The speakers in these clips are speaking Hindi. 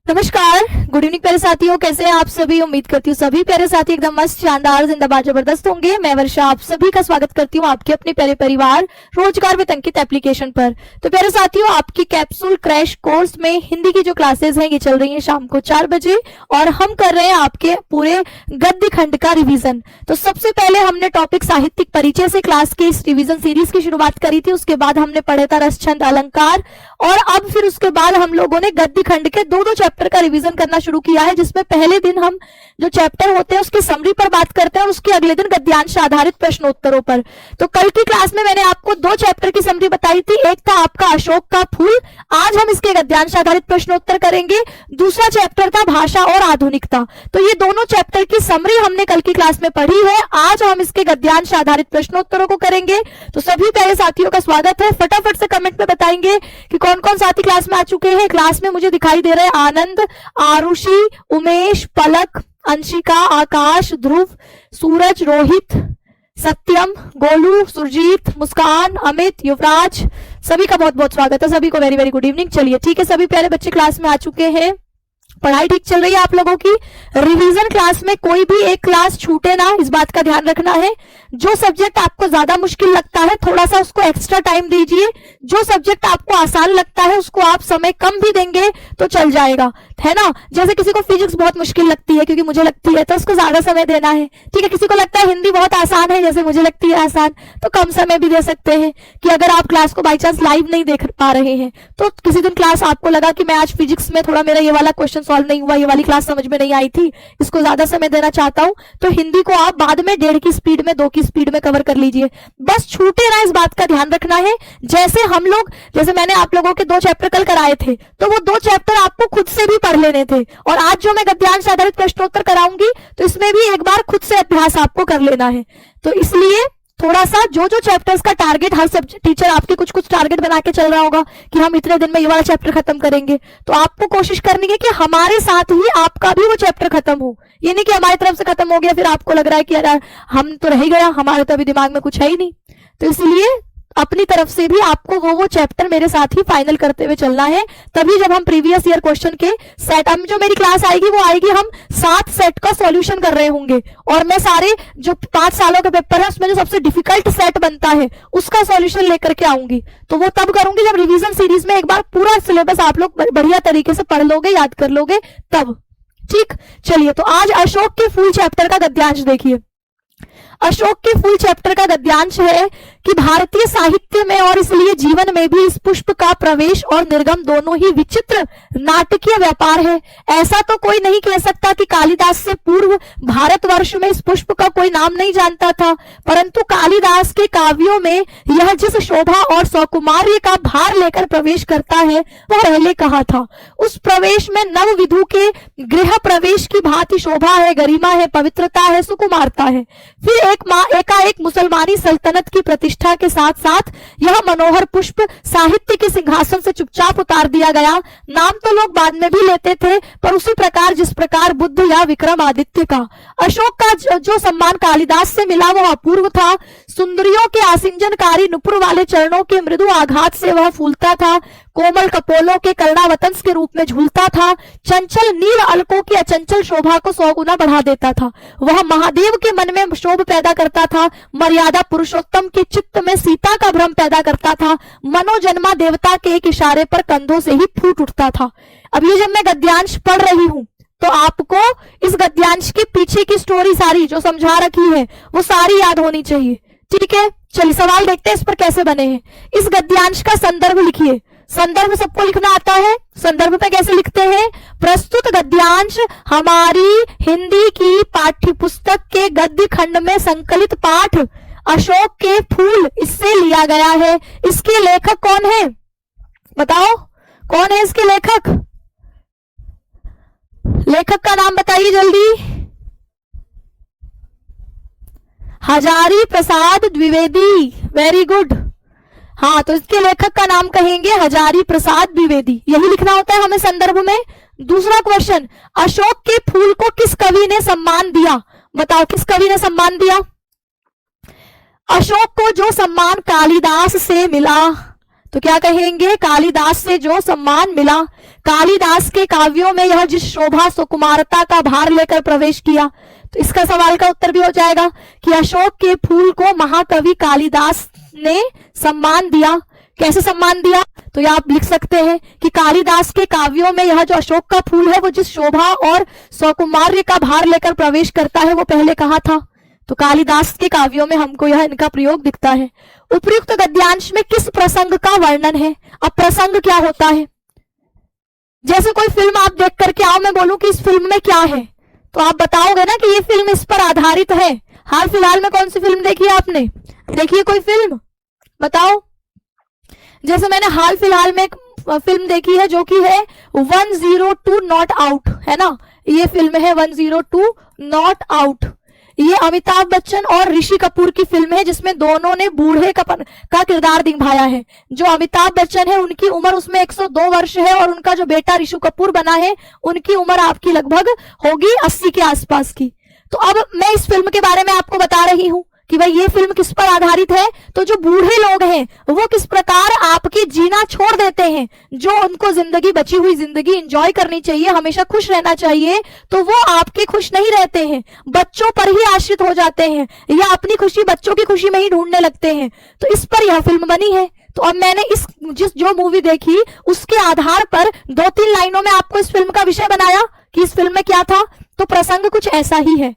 नमस्कार, गुड इवनिंग प्यारे साथियों। कैसे हैं आप सभी? उम्मीद करती हूँ सभी प्यारे साथी एकदम मस्त, शानदार, जिंदाबाद, जबरदस्त होंगे। मैं वर्षा आप सभी का स्वागत करती हूँ आपके अपने प्यारे परिवार रोजगार विद अंकित एप्लीकेशन पर। तो प्यारे साथियों, आपकी कैप्सूल क्रैश कोर्स में हिंदी की जो क्लासेस हैं ये चल रही हैं शाम को 4 बजे और हम कर रहे हैं आपके पूरे गद्य खंड का रिवीजन। तो सबसे पहले हमने टॉपिक साहित्यिक परिचय से क्लास की इस रिवीजन सीरीज की शुरुआत करी थी। उसके बाद हमने पढ़ा था रस, छंद, अलंकार और अब फिर उसके बाद हम लोगों ने गद्य खंड के दो चैप्टर का रिवीजन करना शुरू किया है, जिसमें पहले दिन हम जो चैप्टर होते हैं उसकी समरी पर बात करते हैं और उसके अगले दिन गद्यांश आधारित प्रश्नोत्तरों पर। तो कल की क्लास में मैंने आपको 2 चैप्टर की समरी बताई थी। एक था आपका अशोक का फूल, आज हम इसके गद्यांश आधारित प्रश्नोत्तर करेंगे। दूसरा चैप्टर था भाषा और आधुनिकता। तो ये दोनों चैप्टर की समरी हमने कल की क्लास में पढ़ी है, आज हम इसके गद्यांश आधारित प्रश्नोत्तरों को करेंगे। तो सभी प्यारे साथियों का स्वागत है। फटाफट से कमेंट में बताएंगे कि कौन कौन साथी क्लास में आ चुके हैं। क्लास में मुझे दिखाई दे रहे हैं आनंद, आरुषि, उमेश, पलक, अंशिका, आकाश, ध्रुव, सूरज, रोहित, सत्यम, गोलू, सुरजीत, मुस्कान, अमित, युवराज, सभी का बहुत बहुत स्वागत है। सभी को वेरी वेरी गुड इवनिंग। चलिए ठीक है, सभी प्यारे बच्चे क्लास में आ चुके हैं। पढ़ाई ठीक चल रही है आप लोगों की? रिवीजन क्लास में कोई भी एक क्लास छूटे ना, इस बात का ध्यान रखना है। जो सब्जेक्ट आपको ज्यादा मुश्किल लगता है थोड़ा सा उसको एक्स्ट्रा टाइम दीजिए। जो सब्जेक्ट आपको आसान लगता है उसको आप समय कम भी देंगे तो चल जाएगा, है ना। जैसे किसी को फिजिक्स बहुत मुश्किल लगती है, क्योंकि मुझे लगती है, तो उसको ज्यादा समय देना है। ठीक है, किसी को लगता है हिंदी बहुत आसान है, जैसे मुझे लगती है आसान, तो कम समय भी दे सकते हैं। कि अगर आप क्लास को बाई चांस लाइव नहीं देख पा रहे हैं तो किसी दिन क्लास आपको लगा कि मैं आज फिजिक्स में थोड़ा मेरा ये वाला क्वेश्चन सॉल्व नहीं हुआ, ये वाली क्लास समझ में नहीं आई थी, इसको ज्यादा समय देना चाहता हूं, तो हिंदी को आप बाद में 1.5 की स्पीड में, 2 की स्पीड में कवर कर लीजिए। बस छूटे ना, इस बात का ध्यान रखना है। जैसे मैंने आप लोगों के 2 चैप्टर कल कराए थे, तो वो 2 चैप्टर आपको खुद से भी पढ़ लेने थे। और आज जो मैं गद्यांश आधारित प्रश्नोत्तर कराऊंगी तो इसमें भी एक बार खुद से अभ्यास आपको कर लेना है। तो इसलिए थोड़ा सा जो चैप्टर्स का टारगेट, हर सब्जेक्ट टीचर आपके कुछ टारगेट बना के चल रहा होगा कि हम इतने दिन में ये वाला चैप्टर खत्म करेंगे, तो आपको कोशिश करनी है कि हमारे साथ ही आपका भी वो चैप्टर खत्म हो। ये नहीं कि हमारी तरफ से खत्म हो गया फिर आपको लग रहा है कि यार हम तो रह गया, हमारे तो अभी दिमाग में कुछ है ही नहीं। तो इसलिए अपनी तरफ से भी आपको वो चैप्टर मेरे साथ ही फाइनल करते हुए चलना है। तभी जब हम प्रीवियस ईयर क्वेश्चन के सेट, हम जो मेरी क्लास आएगी वो आएगी, हम 7 सेट का सॉल्यूशन कर रहे होंगे और मैं सारे जो 5 सालों के पेपर है उसमें जो सबसे डिफिकल्ट सेट बनता है उसका सॉल्यूशन लेकर के आऊंगी। तो वो तब करूंगी जब रिवीजन सीरीज में एक बार पूरा सिलेबस आप लोग बढ़िया तरीके से पढ़ लोगे, याद कर लोगे तब। ठीक, चलिए तो आज अशोक के फूल चैप्टर का गद्यांश देखिए। अशोक के फूल चैप्टर का गद्यांश है कि भारतीय साहित्य में और इसलिए जीवन में भी इस पुष्प का प्रवेश और निर्गम दोनों ही विचित्र नाटकीय व्यापार है। ऐसा तो कोई नहीं कह सकता कि कालिदास से पूर्व भारतवर्ष में इस पुष्प का कोई नाम नहीं जानता था, परंतु कालिदास के काव्यों में यह जिस शोभा और सौकुमार्य का भार लेकर प्रवेश करता है वह पहले कहा था। उस प्रवेश में नवविधु के गृह प्रवेश की भांति शोभा है, गरिमा है, पवित्रता है, सुकुमारता है। फिर एकाएक मुसलमानी सल्तनत की प्रतिष्ठा के साथ साथ यह मनोहर पुष्प साहित्य के सिंहासन से चुपचाप उतार दिया गया। नाम तो लोग बाद में भी लेते थे, पर उसी प्रकार जिस प्रकार बुद्ध या विक्रमादित्य का। अशोक का जो सम्मान कालिदास से मिला वह अपूर्व था। सुंदरियों के आसिंजनकारी नुपुर वाले चरणों के मृदु आघात से वह फूलता था, कोमल कपोलों के कर्णावतंस के रूप में झूलता था, चंचल नील अलकों की अचंचल शोभा को 100 गुना बढ़ा देता था। वह महादेव के मन में शोभ पैदा करता था, मर्यादा पुरुषोत्तम के चित्त में सीता का भ्रम पैदा करता था, मनोजन्मा देवता के एक इशारे पर कंधों से ही फूट उठता था। अब ये जब मैं गद्यांश पढ़ रही हूं तो आपको इस गद्यांश के पीछे की स्टोरी सारी जो समझा रखी है वो सारी याद होनी चाहिए। ठीक है, चलिए सवाल देखते हैं इस पर कैसे बने हैं। इस गद्यांश का संदर्भ लिखिए। संदर्भ सबको लिखना आता है? संदर्भ पे कैसे लिखते हैं? प्रस्तुत गद्यांश हमारी हिंदी की पाठ्य पुस्तक के गद्य खंड में संकलित पाठ अशोक के फूल इससे लिया गया है। इसके लेखक कौन है? बताओ कौन है इसके लेखक? लेखक का नाम बताइए जल्दी। Hazari Prasad Dwivedi, very good. हाँ, तो इसके लेखक का नाम कहेंगे हजारी प्रसाद द्विवेदी, यही लिखना होता है हमें संदर्भ में। दूसरा क्वेश्चन, अशोक के फूल को किस कवि ने सम्मान दिया? बताओ किस कवि ने सम्मान दिया? अशोक को जो सम्मान कालिदास से मिला तो क्या कहेंगे, कालिदास से जो सम्मान मिला, कालिदास के काव्यों में यह जिस शोभा सुकुमारता का भार लेकर प्रवेश किया। तो इसका सवाल का उत्तर भी हो जाएगा कि अशोक के फूल को महाकवि कालिदास ने सम्मान दिया। कैसे सम्मान दिया, तो यह आप लिख सकते हैं कि कालिदास के काव्यों में यह जो अशोक का फूल है वो जिस शोभा और सौकुमार्य का भार लेकर प्रवेश करता है वो पहले कहा था। तो कालिदास के काव्यों में हमको यह इनका प्रयोग दिखता है। उपयुक्त गद्यांश में किस प्रसंग का वर्णन है। अब प्रसंग क्या होता है, जैसे कोई फिल्म आप देख करके आओ, मैं बोलूं कि इस फिल्म में क्या है, तो आप बताओगे ना कि ये फिल्म इस पर आधारित है। हाल फिलहाल में कौन सी फिल्म देखी है आपने, देखिए कोई फिल्म बताओ। जैसे मैंने हाल फिलहाल में एक फिल्म देखी है जो कि है 102 नॉट आउट, है ना, ये फिल्म है 102 नॉट आउट। ये अमिताभ बच्चन और ऋषि कपूर की फिल्म है जिसमें दोनों ने बूढ़े का किरदार निभाया है। जो अमिताभ बच्चन है उनकी उम्र उसमें 102 वर्ष है और उनका जो बेटा ऋषि कपूर बना है उनकी उम्र आपकी लगभग होगी 80 के आसपास की। तो अब मैं इस फिल्म के बारे में आपको बता रही हूं कि भाई ये फिल्म किस पर आधारित है। तो जो बूढ़े लोग हैं वो किस प्रकार आपकी जीना छोड़ देते हैं, जो उनको जिंदगी, बची हुई जिंदगी एंजॉय करनी चाहिए, हमेशा खुश रहना चाहिए, तो वो आपके खुश नहीं रहते हैं, बच्चों पर ही आश्रित हो जाते हैं या अपनी खुशी बच्चों की खुशी में ही ढूंढने लगते हैं। तो इस पर यह फिल्म बनी है। तो अब मैंने जो मूवी देखी उसके आधार पर 2-3 लाइनों में आपको इस फिल्म का विषय बनाया कि इस फिल्म में क्या था। तो प्रसंग कुछ ऐसा ही है।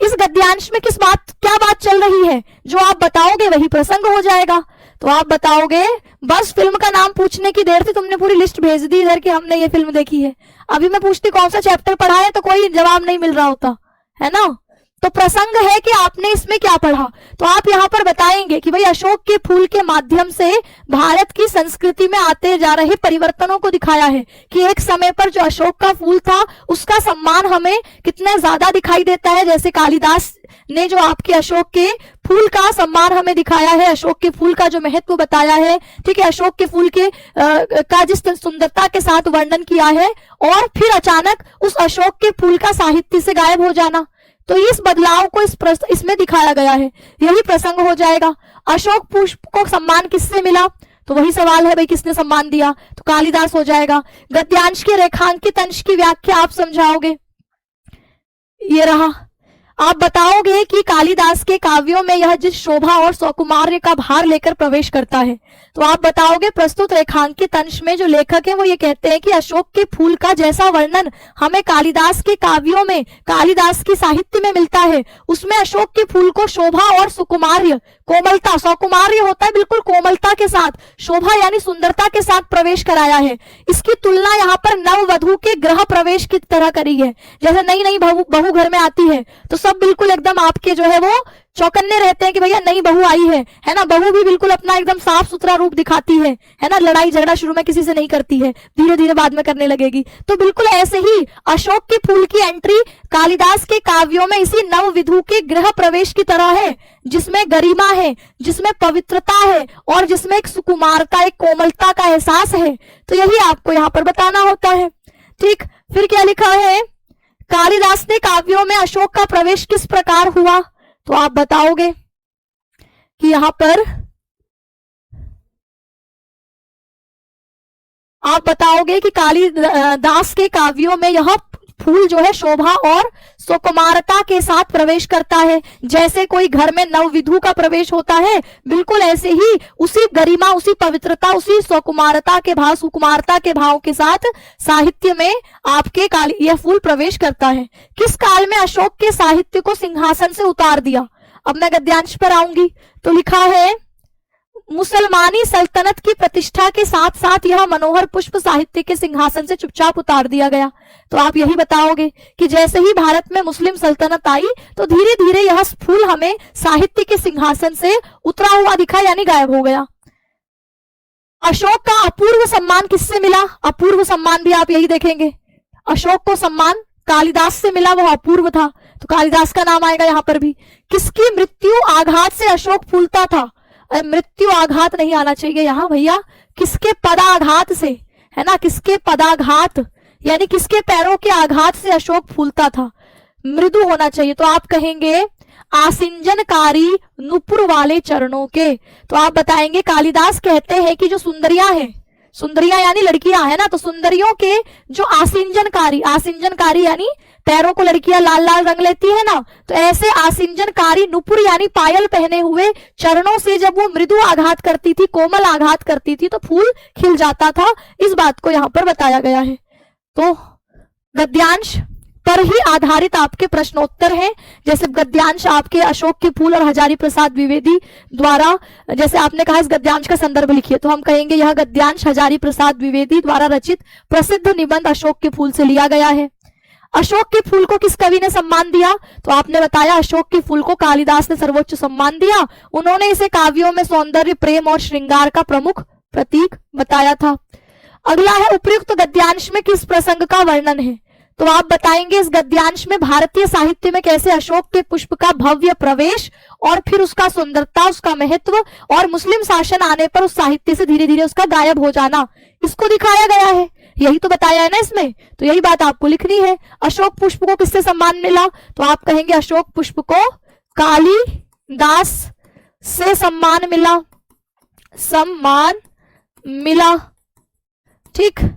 इस गद्यांश में क्या बात चल रही है, जो आप बताओगे वही प्रसंग हो जाएगा। तो आप बताओगे, बस फिल्म का नाम पूछने की देर थी, तुमने पूरी लिस्ट भेज दी इधर कि हमने ये फिल्म देखी है। अभी मैं पूछती कौन सा चैप्टर पढ़ा है तो कोई जवाब नहीं मिल रहा होता, है ना। तो प्रसंग है कि आपने इसमें क्या पढ़ा। तो आप यहाँ पर बताएंगे कि भाई अशोक के फूल के माध्यम से भारत की संस्कृति में आते जा रहे परिवर्तनों को दिखाया है कि एक समय पर जो अशोक का फूल था उसका सम्मान हमें कितना ज्यादा दिखाई देता है। जैसे कालिदास ने जो आपके अशोक के फूल का सम्मान हमें दिखाया है, अशोक के फूल का जो महत्व बताया है, ठीक है, अशोक के फूल के का जिस सुंदरता के साथ वर्णन किया है, और फिर अचानक उस अशोक के फूल का साहित्य से गायब हो जाना, तो इस बदलाव को इसमें दिखाया गया है, यही प्रसंग हो जाएगा। अशोक पुष्प को सम्मान किससे मिला, तो वही सवाल है भाई किसने सम्मान दिया, तो कालिदास हो जाएगा। गद्यांश के रेखांकित अंश की व्याख्या आप समझाओगे, ये रहा। आप बताओगे कि कालिदास के काव्यों में यह जिस शोभा और सौकुमार्य का भार लेकर प्रवेश करता है। तो आप बताओगे प्रस्तुत रेखांकित अंश में जो लेखक है वो ये कहते हैं कि अशोक के फूल का जैसा वर्णन हमें कालिदास के काव्यों में, कालिदास की साहित्य में मिलता है, उसमें अशोक के फूल को शोभा और सुकुमार्य, कोमलता, सौकुमार्य होता है बिल्कुल कोमलता के साथ, शोभा यानी सुंदरता के साथ प्रवेश कराया है। इसकी तुलना यहाँ पर नववधू के गृह प्रवेश की तरह करी है। जैसे नई नई बहू घर में आती है तो सब बिल्कुल एकदम आपके जो है वो चौकन्ने रहते हैं कि भैया नई बहू आई है ना। बहू भी बिल्कुल अपना एकदम साफ सुथरा रूप दिखाती है ना। लड़ाई झगड़ा शुरू में किसी से नहीं करती है, धीरे धीरे बाद में करने लगेगी। तो बिल्कुल ऐसे ही अशोक के फूल की एंट्री कालिदास के काव्यों में इसी नवविधु के गृह प्रवेश की तरह है, जिसमें गरिमा है, जिसमें पवित्रता है और जिसमें एक सुकुमारता, एक कोमलता का एहसास है। तो यही आपको यहाँ पर बताना होता है। ठीक, फिर क्या लिखा है, कालिदास ने काव्यों में अशोक का प्रवेश किस प्रकार हुआ। तो आप बताओगे कि यहां पर आप बताओगे कि कालिदास के काव्यों में यह फूल जो है शोभा और सुकुमारता के साथ प्रवेश करता है। जैसे कोई घर में नवविधु का प्रवेश होता है, बिल्कुल ऐसे ही उसी गरिमा, उसी पवित्रता, उसी सुकुमारता के भाव, सुकुमारता के भाव के साथ साहित्य में आपके यह फूल प्रवेश करता है। किस काल में अशोक के साहित्य को सिंहासन से उतार दिया। अब मैं गद्यांश पर आऊंगी तो लिखा है, मुसलमानी सल्तनत की प्रतिष्ठा के साथ साथ यह मनोहर पुष्प साहित्य के सिंहासन से चुपचाप उतार दिया गया। तो आप यही बताओगे कि जैसे ही भारत में मुस्लिम सल्तनत आई तो धीरे धीरे यह फूल हमें साहित्य के सिंहासन से उतरा हुआ दिखा, यानी गायब हो गया। अशोक का अपूर्व सम्मान किससे मिला। अपूर्व सम्मान भी आप यही देखेंगे, अशोक को सम्मान कालिदास से मिला, वो अपूर्व था, तो कालिदास का नाम आएगा यहाँ पर भी। किसकी मृत्यु आघात से अशोक फूलता था। मृत्यु आघात नहीं आना चाहिए यहाँ भैया, किसके पदाघात से, है ना, किसके पदाघात यानी किसके पैरों के आघात से अशोक फूलता था, मृदु होना चाहिए। तो आप कहेंगे आसिंजनकारी नुपुर वाले चरणों के। तो आप बताएंगे कालिदास कहते हैं कि जो सुंदरियां हैं, सुंदरियां यानी लड़कियां है ना, तो सुंदरियों के जो आसिंजनकारी, आसिंजनकारी यानी पैरों को लड़कियां लाल लाल रंग लेती है ना, तो ऐसे आसिंजनकारी नुपुर यानी पायल पहने हुए चरणों से जब वो मृदु आघात करती थी, कोमल आघात करती थी, तो फूल खिल जाता था। इस बात को यहाँ पर बताया गया है। तो गद्यांश पर ही आधारित आपके प्रश्नोत्तर हैं। जैसे गद्यांश आपके अशोक के फूल और हजारी प्रसाद द्विवेदी द्वारा, जैसे आपने कहा इस गद्यांश का संदर्भ लिखिए, तो हम कहेंगे यह गद्यांश हजारी प्रसाद द्विवेदी द्वारा रचित प्रसिद्ध निबंध अशोक के फूल से लिया गया है। अशोक के फूल को किस कवि ने सम्मान दिया? तो आपने बताया अशोक के फूल को कालिदास ने सर्वोच्च सम्मान दिया। उन्होंने इसे काव्यों में सौंदर्य, प्रेम और श्रृंगार का प्रमुख प्रतीक बताया था। अगला है उपर्युक्त गद्यांश में किस प्रसंग का वर्णन है? तो आप बताएंगे इस गद्यांश में भारतीय साहित्य में कैसे अशोक के पुष्प का भव्य प्रवेश और फिर उसका सुंदरता, उसका महत्व और मुस्लिम शासन आने पर उस साहित्य से धीरे धीरे उसका गायब हो जाना, इसको दिखाया गया है। यही तो बताया है ना इसमें, तो यही बात आपको लिखनी है। अशोक पुष्प को किससे सम्मान मिला? तो आप कहेंगे अशोक पुष्प को कालिदास से सम्मान मिला, सम्मान मिला। ठीक।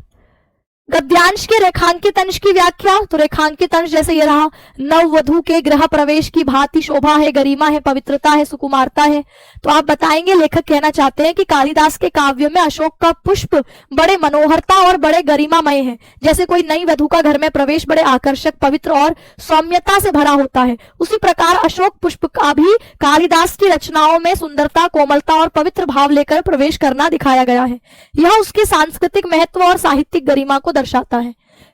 गद्यांश के रेखांकित अंश की व्याख्या, तो रेखांकित अंश जैसे ये रहा, नववधू के गृह प्रवेश की भांति शोभा है, गरिमा है, पवित्रता है, सुकुमारता है। तो आप बताएंगे लेखक कहना चाहते हैं कि कालिदास के काव्य में अशोक का पुष्प बड़े मनोहरता और बड़े गरिमामय है। जैसे कोई नई वधू का घर में प्रवेश बड़े आकर्षक, पवित्र और सौम्यता से भरा होता है, उसी प्रकार अशोक पुष्प का भी कालिदास की रचनाओं में सुंदरता, कोमलता और पवित्र भाव लेकर प्रवेश करना दिखाया गया है। यह उसके सांस्कृतिक महत्व और साहित्यिक गरिमा को दर्शाता है।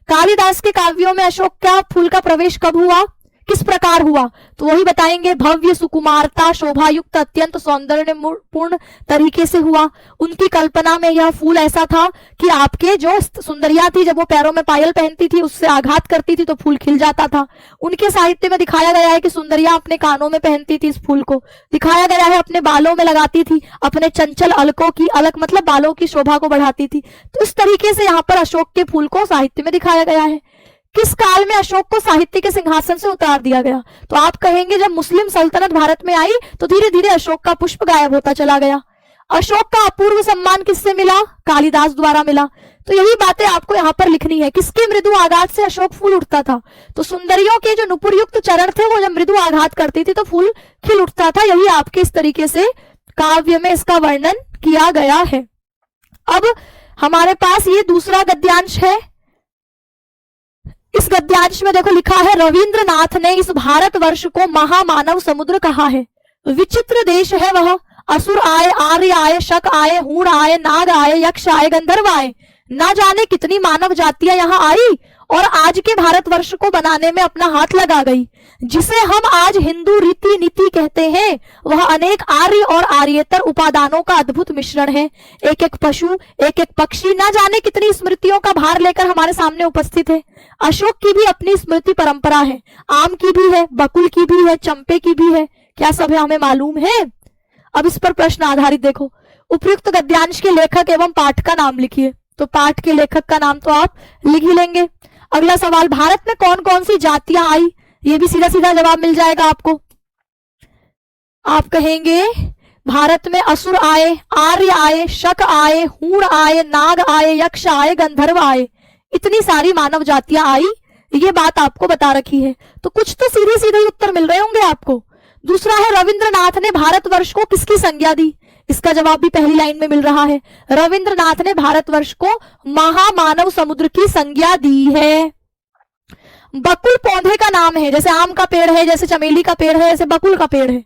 कालिदास के काव्यों में अशोक का फूल का प्रवेश कब हुआ, किस प्रकार हुआ? तो वही बताएंगे, भव्य, सुकुमारता, शोभायुक्त, अत्यंत सौंदर्यपूर्ण तरीके से हुआ। उनकी कल्पना में यह फूल ऐसा था कि आपके जो सुंदरिया थी, जब वो पैरों में पायल पहनती थी, उससे आघात करती थी तो फूल खिल जाता था। उनके साहित्य में दिखाया गया है कि सुंदरिया अपने कानों में पहनती थी, इस फूल को दिखाया गया है, अपने बालों में लगाती थी, अपने चंचल अलकों की, अलक मतलब बालों की शोभा को बढ़ाती थी। तो इस तरीके से यहाँ पर अशोक के फूल को साहित्य में दिखाया गया है। किस काल में अशोक को साहित्य के सिंहासन से उतार दिया गया? तो आप कहेंगे जब मुस्लिम सल्तनत भारत में आई तो धीरे धीरे अशोक का पुष्प गायब होता चला गया। अशोक का अपूर्व सम्मान किससे मिला? कालिदास द्वारा मिला। तो यही बातें आपको यहाँ पर लिखनी है। किसके मृदु आघात से अशोक फूल उठता था? तो सुंदरियों के जो नुपुरयुक्त चरण थे, वो जब मृदु आघात करती थी तो फूल खिल उठता था। यही आपके इस तरीके से काव्य में इसका वर्णन किया गया है। अब हमारे पास ये दूसरा गद्यांश है। इस गद्यांश में देखो लिखा है, रविंद्रनाथ ने इस भारतवर्ष को महामानव समुद्र कहा है। विचित्र देश है वह, असुर आए, आर्य आए, शक आए, हूण आए, नाग आए, यक्ष आए, गंधर्व आए, ना जाने कितनी मानव जातियां यहाँ आई और आज के भारतवर्ष को बनाने में अपना हाथ लगा गई। जिसे हम आज हिंदू रीति नीति कहते हैं, वह अनेक आर्य और आर्येतर उपादानों का अद्भुत मिश्रण है। एक एक पशु, एक एक पक्षी, ना जाने कितनी स्मृतियों का भार लेकर हमारे सामने उपस्थित है। अशोक की भी अपनी स्मृति परंपरा है, आम की भी है, बकुल की भी है, चंपे की भी है। क्या सब है हमें मालूम है? अब इस पर प्रश्न आधारित देखो। उपयुक्त गद्यांश के लेखक एवं पाठ का नाम लिखिए। तो पाठ के लेखक का नाम तो आप लिख ही लेंगे। अगला सवाल, भारत में कौन कौन सी जातियां आई? ये भी सीधा सीधा जवाब मिल जाएगा आपको। आप कहेंगे भारत में असुर आए, आर्य आए, शक आए, हूण आए, नाग आए, यक्ष आए, गंधर्व आए, इतनी सारी मानव जातियां आई। ये बात आपको बता रखी है। तो कुछ तो सीधे सीधे उत्तर मिल रहे होंगे आपको। दूसरा है, रविंद्रनाथ ने भारतवर्ष को किसकी संज्ञा दी? इसका जवाब भी पहली लाइन में मिल रहा है। रविंद्रनाथ ने भारतवर्ष को महामानव समुद्र की संज्ञा दी है। बकुल पौधे का नाम है, जैसे आम का पेड़ है, जैसे चमेली का पेड़ है, ऐसे बकुल का पेड़ है।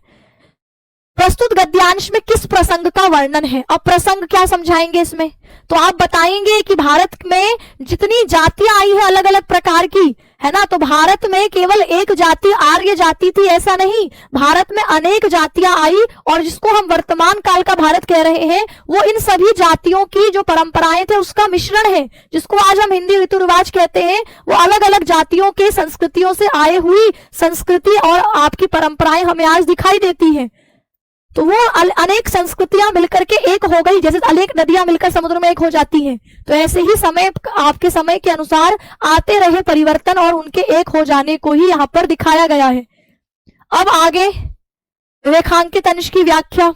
प्रस्तुत गद्यांश में किस प्रसंग का वर्णन है? अब प्रसंग क्या समझाएंगे इसमें? तो आप बताएंगे कि भारत में जितनी जातियां आई है अलग अलग प्रकार की, है ना, तो भारत में केवल एक जाति आर्य जाति थी ऐसा नहीं, भारत में अनेक जातियां आई और जिसको हम वर्तमान काल का भारत कह रहे हैं वो इन सभी जातियों की जो परंपराएं थे उसका मिश्रण है। जिसको आज हम हिंदी रीति रिवाज कहते हैं, वो अलग अलग जातियों के संस्कृतियों से आए हुई संस्कृति और आपकी परंपराएं हमें आज दिखाई देती है। तो वो अनेक संस्कृतियां मिलकर के एक हो गई, जैसे अनेक नदियां मिलकर समुद्र में एक हो जाती हैं। तो ऐसे ही समय आपके समय के अनुसार आते रहे परिवर्तन और उनके एक हो जाने को ही यहाँ पर दिखाया गया है। अब आगे रेखांकित अंश की व्याख्या,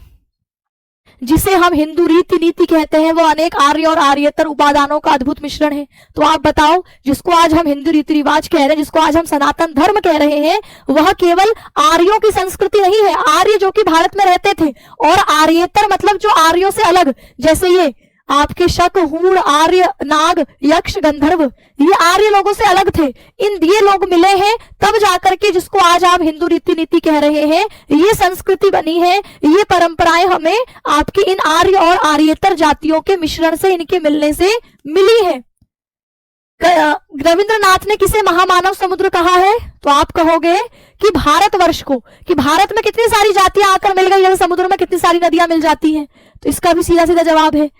जिसे हम हिंदू रीति नीति कहते हैं, वो अनेक आर्य और आर्येतर उपादानों का अद्भुत मिश्रण है। तो आप बताओ, जिसको आज हम हिंदू रीति रिवाज कह रहे हैं, जिसको आज हम सनातन धर्म कह रहे हैं, वह केवल आर्यों की संस्कृति नहीं है, आर्य जो कि भारत में रहते थे, और आर्येतर मतलब जो आर्यों से अलग, जैसे ये आपके शक, हूण, आर्य, नाग, यक्ष, गंधर्व, ये आर्य लोगों से अलग थे। ये लोग मिले हैं तब जाकर के जिसको आज आप हिंदू रीति नीति कह रहे हैं, ये संस्कृति बनी है, ये परंपराएं हमें आपकी इन आर्य और आर्येतर जातियों के मिश्रण से, इनके मिलने से मिली है। रविंद्रनाथ ने किसे महामानव समुद्र कहा है? तो आप कहोगे कि भारतवर्ष को, कि भारत में कितनी सारी जातियां आकर मिल गई, जैसे समुद्र में कितनी सारी नदियां मिल जाती हैं। तो इसका भी सीधा सीधा जवाब है,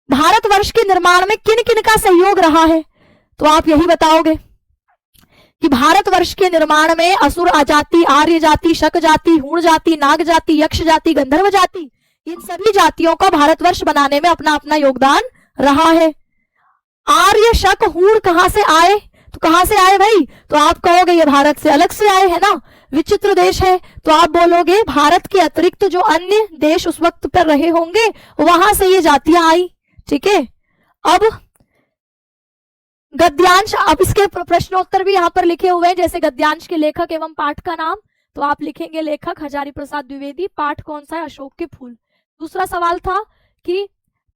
भारतवर्ष के निर्माण में किन किन का सहयोग रहा है? तो आप यही बताओगे कि भारतवर्ष के निर्माण में असुर जाति, आर्य जाति, शक जाति, हूण जाति, नाग जाति, यक्ष जाति, गंधर्व जाति, इन सभी जातियों का भारतवर्ष बनाने में अपना अपना योगदान रहा है। आर्य, शक, हूण कहां से आए? तो कहां से आए भाई? तो आप कहोगे ये भारत से अलग से आए, है ना, विचित्र देश है। तो आप बोलोगे भारत के अतिरिक्त जो अन्य देश उस वक्त पर रहे होंगे, वहां से ये जातियां आई। ठीक है, अब गद्यांश, अब इसके प्रश्नोत्तर भी यहां पर लिखे हुए हैं, जैसे गद्यांश के लेखक एवं पाठ का नाम, तो आप लिखेंगे लेखक हजारी प्रसाद द्विवेदी, पाठ कौन सा है? अशोक के फूल। दूसरा सवाल था कि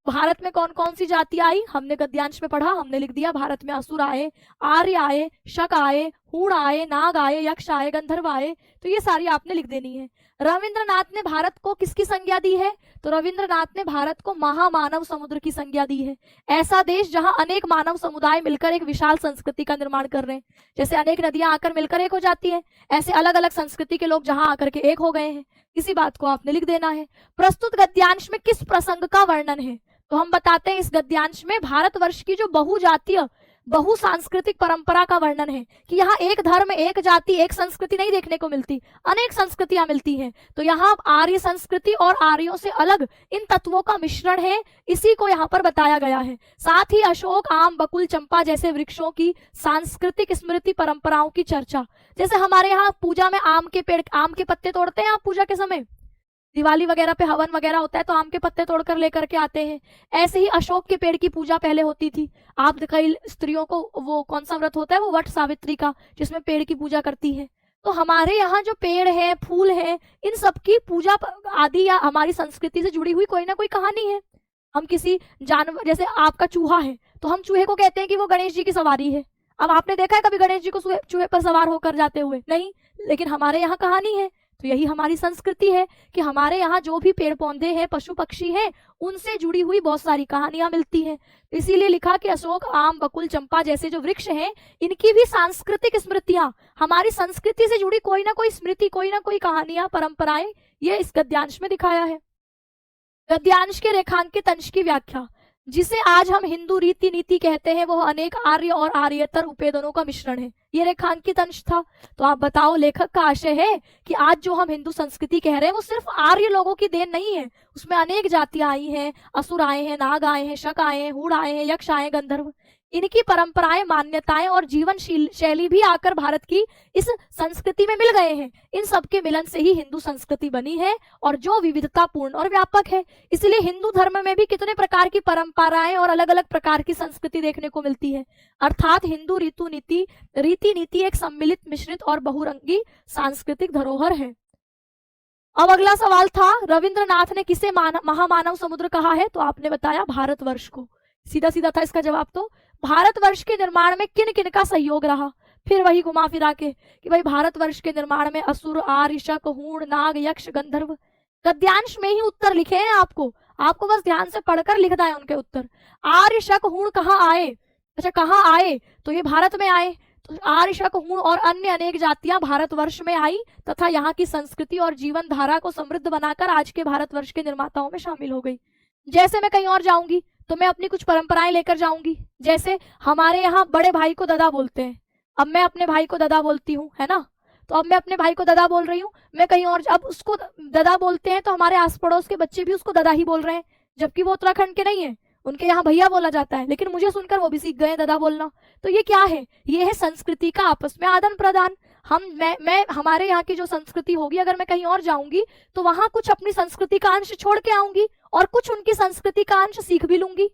भारत में कौन कौन सी जाति आई, हमने गद्यांश में पढ़ा, हमने लिख दिया भारत में असुर आए, आर्य आए, शक आए, हूण आए, नाग आए, यक्ष आए, गंधर्व आए, तो ये सारी आपने लिख देनी है। रविंद्रनाथ ने भारत को किसकी संज्ञा दी है? तो रविंद्रनाथ ने भारत को महामानव समुद्र की संज्ञा दी है। ऐसा देश जहां अनेक मानव समुदाय मिलकर एक विशाल संस्कृति का निर्माण कर रहे हैं, जैसे अनेक नदियां आकर मिलकर एक हो जाती हैं, ऐसे अलग अलग संस्कृति के लोग जहां आकर के एक हो गए हैं, इसी बात को आपने लिख देना है। प्रस्तुत गद्यांश में किस प्रसंग का वर्णन है? तो हम बताते हैं इस गद्यांश में भारतवर्ष की जो बहुजातीय, बहुसांस्कृतिक परंपरा का वर्णन है, कि यहाँ एक धर्म, एक जाति, एक संस्कृति नहीं देखने को मिलती, अनेक संस्कृतियां मिलती हैं। तो यहाँ आर्य संस्कृति और आर्यों से अलग इन तत्वों का मिश्रण है, इसी को यहाँ पर बताया गया है। साथ ही अशोक, आम, बकुल, चंपा जैसे वृक्षों की सांस्कृतिक स्मृति परंपराओं की चर्चा, जैसे हमारे यहाँ पूजा में आम के पेड़, आम के पत्ते तोड़ते हैं आप पूजा के समय, दिवाली वगैरह पे हवन वगैरह होता है तो आम के पत्ते तोड़कर लेकर के आते हैं। ऐसे ही अशोक के पेड़ की पूजा पहले होती थी। आप कई स्त्रियों को वो कौन सा व्रत होता है, वो वट सावित्री का, जिसमें पेड़ की पूजा करती है। तो हमारे यहाँ जो पेड़ है, फूल है, इन सब की पूजा आदि या हमारी संस्कृति से जुड़ी हुई कोई ना कोई कहानी है। हम किसी जानवर, जैसे आपका चूहा है, तो हम चूहे को कहते हैं कि वो गणेश जी की सवारी है। अब आपने देखा है कभी गणेश जी को चूहे पर सवार होकर जाते हुए? नहीं, लेकिन हमारे यहाँ कहानी है। तो यही हमारी संस्कृति है कि हमारे यहाँ जो भी पेड़ पौधे हैं, पशु पक्षी हैं, उनसे जुड़ी हुई बहुत सारी कहानियां मिलती हैं। इसीलिए लिखा कि अशोक, आम, बकुल, चंपा जैसे जो वृक्ष हैं, इनकी भी सांस्कृतिक स्मृतियां, हमारी संस्कृति से जुड़ी कोई ना कोई स्मृति, कोई ना कोई कहानियां, परंपराएं, ये इस गद्यांश में दिखाया है। गद्यांश के रेखांकित अंश की व्याख्या, जिसे आज हम हिंदू रीति नीति कहते हैं, वह अनेक आर्य और आर्येतर उपेदनों का मिश्रण है। ये रेखांकित अंश था। तो आप बताओ, लेखक का आशय है कि आज जो हम हिंदू संस्कृति कह रहे हैं, वो सिर्फ आर्य लोगों की देन नहीं है, उसमें अनेक जातियां आई हैं, असुर आए हैं, नाग आए हैं, शक आए हैं, हूण आए हैं, यक्ष आए हैं, गंधर्व, इनकी परंपराएं, मान्यताएं और जीवन शैली भी आकर भारत की इस संस्कृति में मिल गए हैं। इन सबके मिलन से ही हिंदू संस्कृति बनी है, और जो विविधतापूर्ण और व्यापक है। इसलिए हिंदू धर्म में भी कितने प्रकार की परंपराएं और अलग अलग प्रकार की संस्कृति देखने को मिलती है। अर्थात हिंदू रीति नीति एक सम्मिलित, मिश्रित और बहुरंगी सांस्कृतिक धरोहर है। अब अगला सवाल था, रविंद्रनाथ ने किसे महामानव समुद्र कहा है? तो आपने बताया भारतवर्ष को। सीधा सीधा था इसका जवाब। तो भारतवर्ष के निर्माण में किन किन का सहयोग रहा? फिर वही घुमा फिरा के कि भाई भारतवर्ष के निर्माण में असुर, आर्य, शक, हूण, नाग, यक्ष, गंधर्व। गद्यांश में ही उत्तर लिखे हैं आपको बस ध्यान से पढ़कर लिखना है उनके उत्तर। आर्य, शक, हूण कहाँ आए? अच्छा, कहाँ आए? तो ये भारत में आए। तो आर्य, शक, हूण और अन्य अनेक जातियां भारतवर्ष में आई तथा यहाँ की संस्कृति और जीवन धारा को समृद्ध बनाकर आज के भारतवर्ष के निर्माताओं में शामिल हो गई। जैसे मैं कहीं और जाऊंगी तो मैं अपनी कुछ परंपराएं लेकर जाऊंगी। जैसे हमारे यहाँ बड़े भाई को दादा बोलते हैं, अब मैं अपने भाई को दादा बोलती हूँ, है ना। तो अब मैं अपने भाई को दादा बोल रही हूँ, मैं कहीं और अब उसको दादा बोलते हैं, तो हमारे आस पड़ोस के बच्चे भी उसको दादा ही बोल रहे हैं, जबकि वो उत्तराखंड के नहीं है, उनके यहाँ भैया बोला जाता है, लेकिन मुझे सुनकर वो भी सीख गए दादा बोलना। तो ये क्या है? ये है संस्कृति का आपस में आदान प्रदान। मैं हमारे यहाँ की जो संस्कृति होगी, अगर मैं कहीं और जाऊंगी तो वहां कुछ अपनी संस्कृति का अंश छोड़ के आऊंगी और कुछ उनकी संस्कृति का अंश सीख भी लूंगी।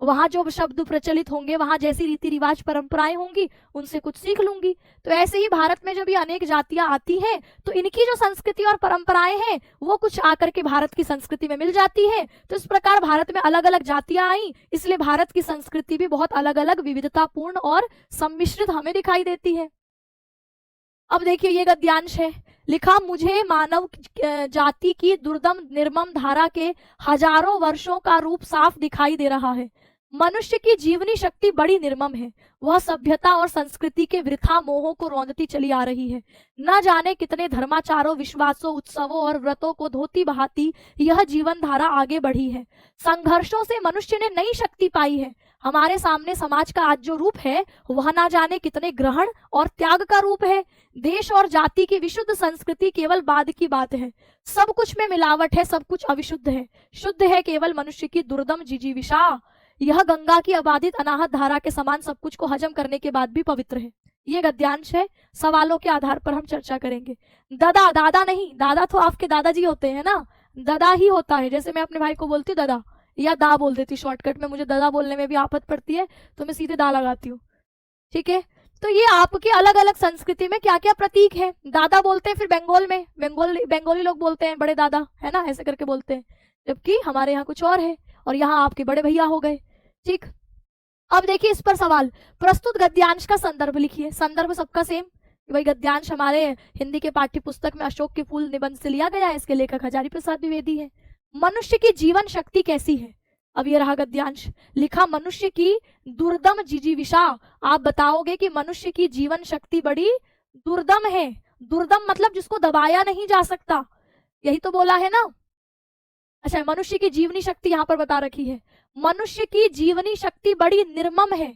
वहां जो शब्द प्रचलित होंगे, वहां जैसी रीति रिवाज परंपराएं होंगी, उनसे कुछ सीख लूंगी। तो ऐसे ही भारत में जब ये अनेक जातियां आती हैं तो इनकी जो संस्कृति और परंपराएं हैं वो कुछ आकर के भारत की संस्कृति में मिल जाती है। तो इस प्रकार भारत में अलग अलग जातियां आई, इसलिए भारत की संस्कृति भी बहुत अलग अलग विविधतापूर्ण और सम्मिश्रित हमें दिखाई देती है। अब देखिए ये गद्यांश है, लिखा, मुझे मानव जाति की दुर्दम निर्मम धारा के हजारों वर्षों का रूप साफ दिखाई दे रहा है। मनुष्य की जीवनी शक्ति बड़ी निर्मम है, वह सभ्यता और संस्कृति के वृथा मोहों को रौंदती चली आ रही है। न जाने कितने धर्माचारों, विश्वासों, उत्सवों और व्रतों को धोती बहाती यह जीवन धारा आगे बढ़ी है। संघर्षों से मनुष्य ने नई शक्ति पाई है। हमारे सामने समाज का आज जो रूप है वह ना जाने कितने ग्रहण और त्याग का रूप है। देश और जाति की विशुद्ध संस्कृति केवल बाद की बात है। सब कुछ में मिलावट है, सब कुछ अविशुद्ध है। शुद्ध है केवल मनुष्य की दुर्दम जिजीविषा। यह गंगा की अबाधित अनाहत धारा के समान सब कुछ को हजम करने के बाद भी पवित्र है। ये गद्यांश है, सवालों के आधार पर हम चर्चा करेंगे। दादा, दादा नहीं, दादा तो आपके दादाजी होते हैं ना, दादा ही होता है। जैसे मैं अपने भाई को बोलती हूँ दादा, या दा बोल देती, शॉर्टकट में मुझे दादा बोलने में भी आफत पड़ती है तो मैं सीधे दा लगाती हूँ। ठीक है, तो ये आपके अलग अलग संस्कृति में क्या क्या प्रतीक है। दादा बोलते हैं, फिर बंगाल में बंगाली लोग बोलते हैं बड़े दादा, है ना, ऐसे करके बोलते हैं, जबकि हमारे यहाँ कुछ और है, और यहाँ आपके बड़े भैया हो गए। ठीक, अब देखिए इस पर सवाल, प्रस्तुत गद्यांश का संदर्भ लिखिए। संदर्भ सबका सेम, वही गद्यांश हमारे हिंदी के पाठ्य पुस्तक में अशोक के फूल निबंध से लिया गया है। इसके लेखक हजारी प्रसाद द्विवेदी है। मनुष्य की जीवन शक्ति कैसी है? अब ये रहा गद्यांश, लिखा, मनुष्य की दुर्दम जिजीविषा। आप बताओगे कि मनुष्य की जीवन शक्ति बड़ी दुर्दम है। दुर्दम मतलब जिसको दबाया नहीं जा सकता, यही तो बोला है ना। अच्छा, मनुष्य की जीवनी शक्ति यहां पर बता रखी है, मनुष्य की जीवनी शक्ति बड़ी निर्मम है।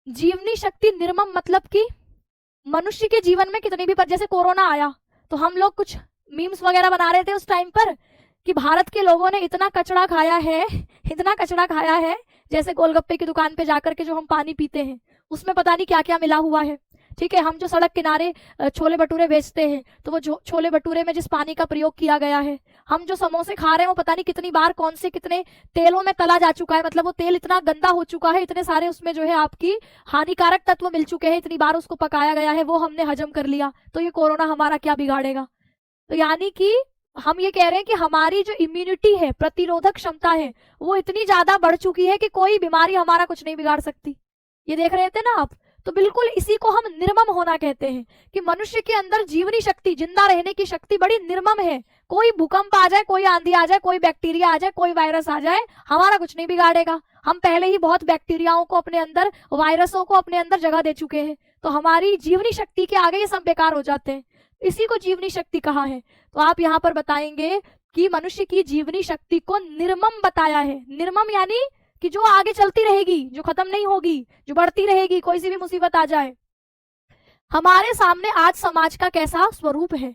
जीवनी शक्ति निर्मम मतलब कि मनुष्य के जीवन में कितनी भी, पर जैसे कोरोना आया तो हम लोग कुछ मीम्स वगैरह बना रहे थे उस टाइम पर कि भारत के लोगों ने इतना कचरा खाया है, इतना कचरा खाया है, जैसे गोलगप्पे की दुकान पे जाकर के जो हम पानी पीते हैं उसमें पता नहीं क्या क्या मिला हुआ है। ठीक है, हम जो सड़क किनारे छोले भटूरे बेचते हैं तो वो छोले भटूरे में जिस पानी का प्रयोग किया गया है, हम जो समोसे खा रहे हैं वो पता नहीं कितनी बार कौन से कितने तेलों में तला जा चुका है, मतलब वो तेल इतना गंदा हो चुका है, इतने सारे उसमें जो है आपकी हानिकारक तत्व मिल चुके हैं, इतनी बार उसको पकाया गया है, वो हमने हजम कर लिया, तो ये कोरोना हमारा क्या बिगाड़ेगा। तो यानी कि हम ये कह रहे हैं कि हमारी जो इम्यूनिटी है, प्रतिरोधक क्षमता है, वो इतनी ज्यादा बढ़ चुकी है कि कोई बीमारी हमारा कुछ नहीं बिगाड़ सकती। ये देख रहे थे ना आप, तो बिल्कुल इसी को हम निर्मम होना कहते हैं कि मनुष्य के अंदर जीवनी शक्ति, जिंदा रहने की शक्ति बड़ी निर्मम है। कोई भूकंप आ जाए, कोई आंधी आ जाए, कोई बैक्टीरिया आ जाए, कोई वायरस आ जाए, हमारा कुछ नहीं बिगाड़ेगा। हम पहले ही बहुत बैक्टीरियाओं को अपने अंदर, वायरसों को अपने अंदर जगह दे चुके हैं, तो हमारी जीवनी शक्ति के आगे ये सब बेकार हो जाते हैं। इसी को जीवनी शक्ति कहा है। तो आप यहाँ पर बताएंगे कि मनुष्य की जीवनी शक्ति को निर्मम बताया है। निर्मम यानी कि जो आगे चलती रहेगी, जो खत्म नहीं होगी, जो बढ़ती रहेगी, कोई सी भी मुसीबत आ जाए। हमारे सामने आज समाज का कैसा स्वरूप है?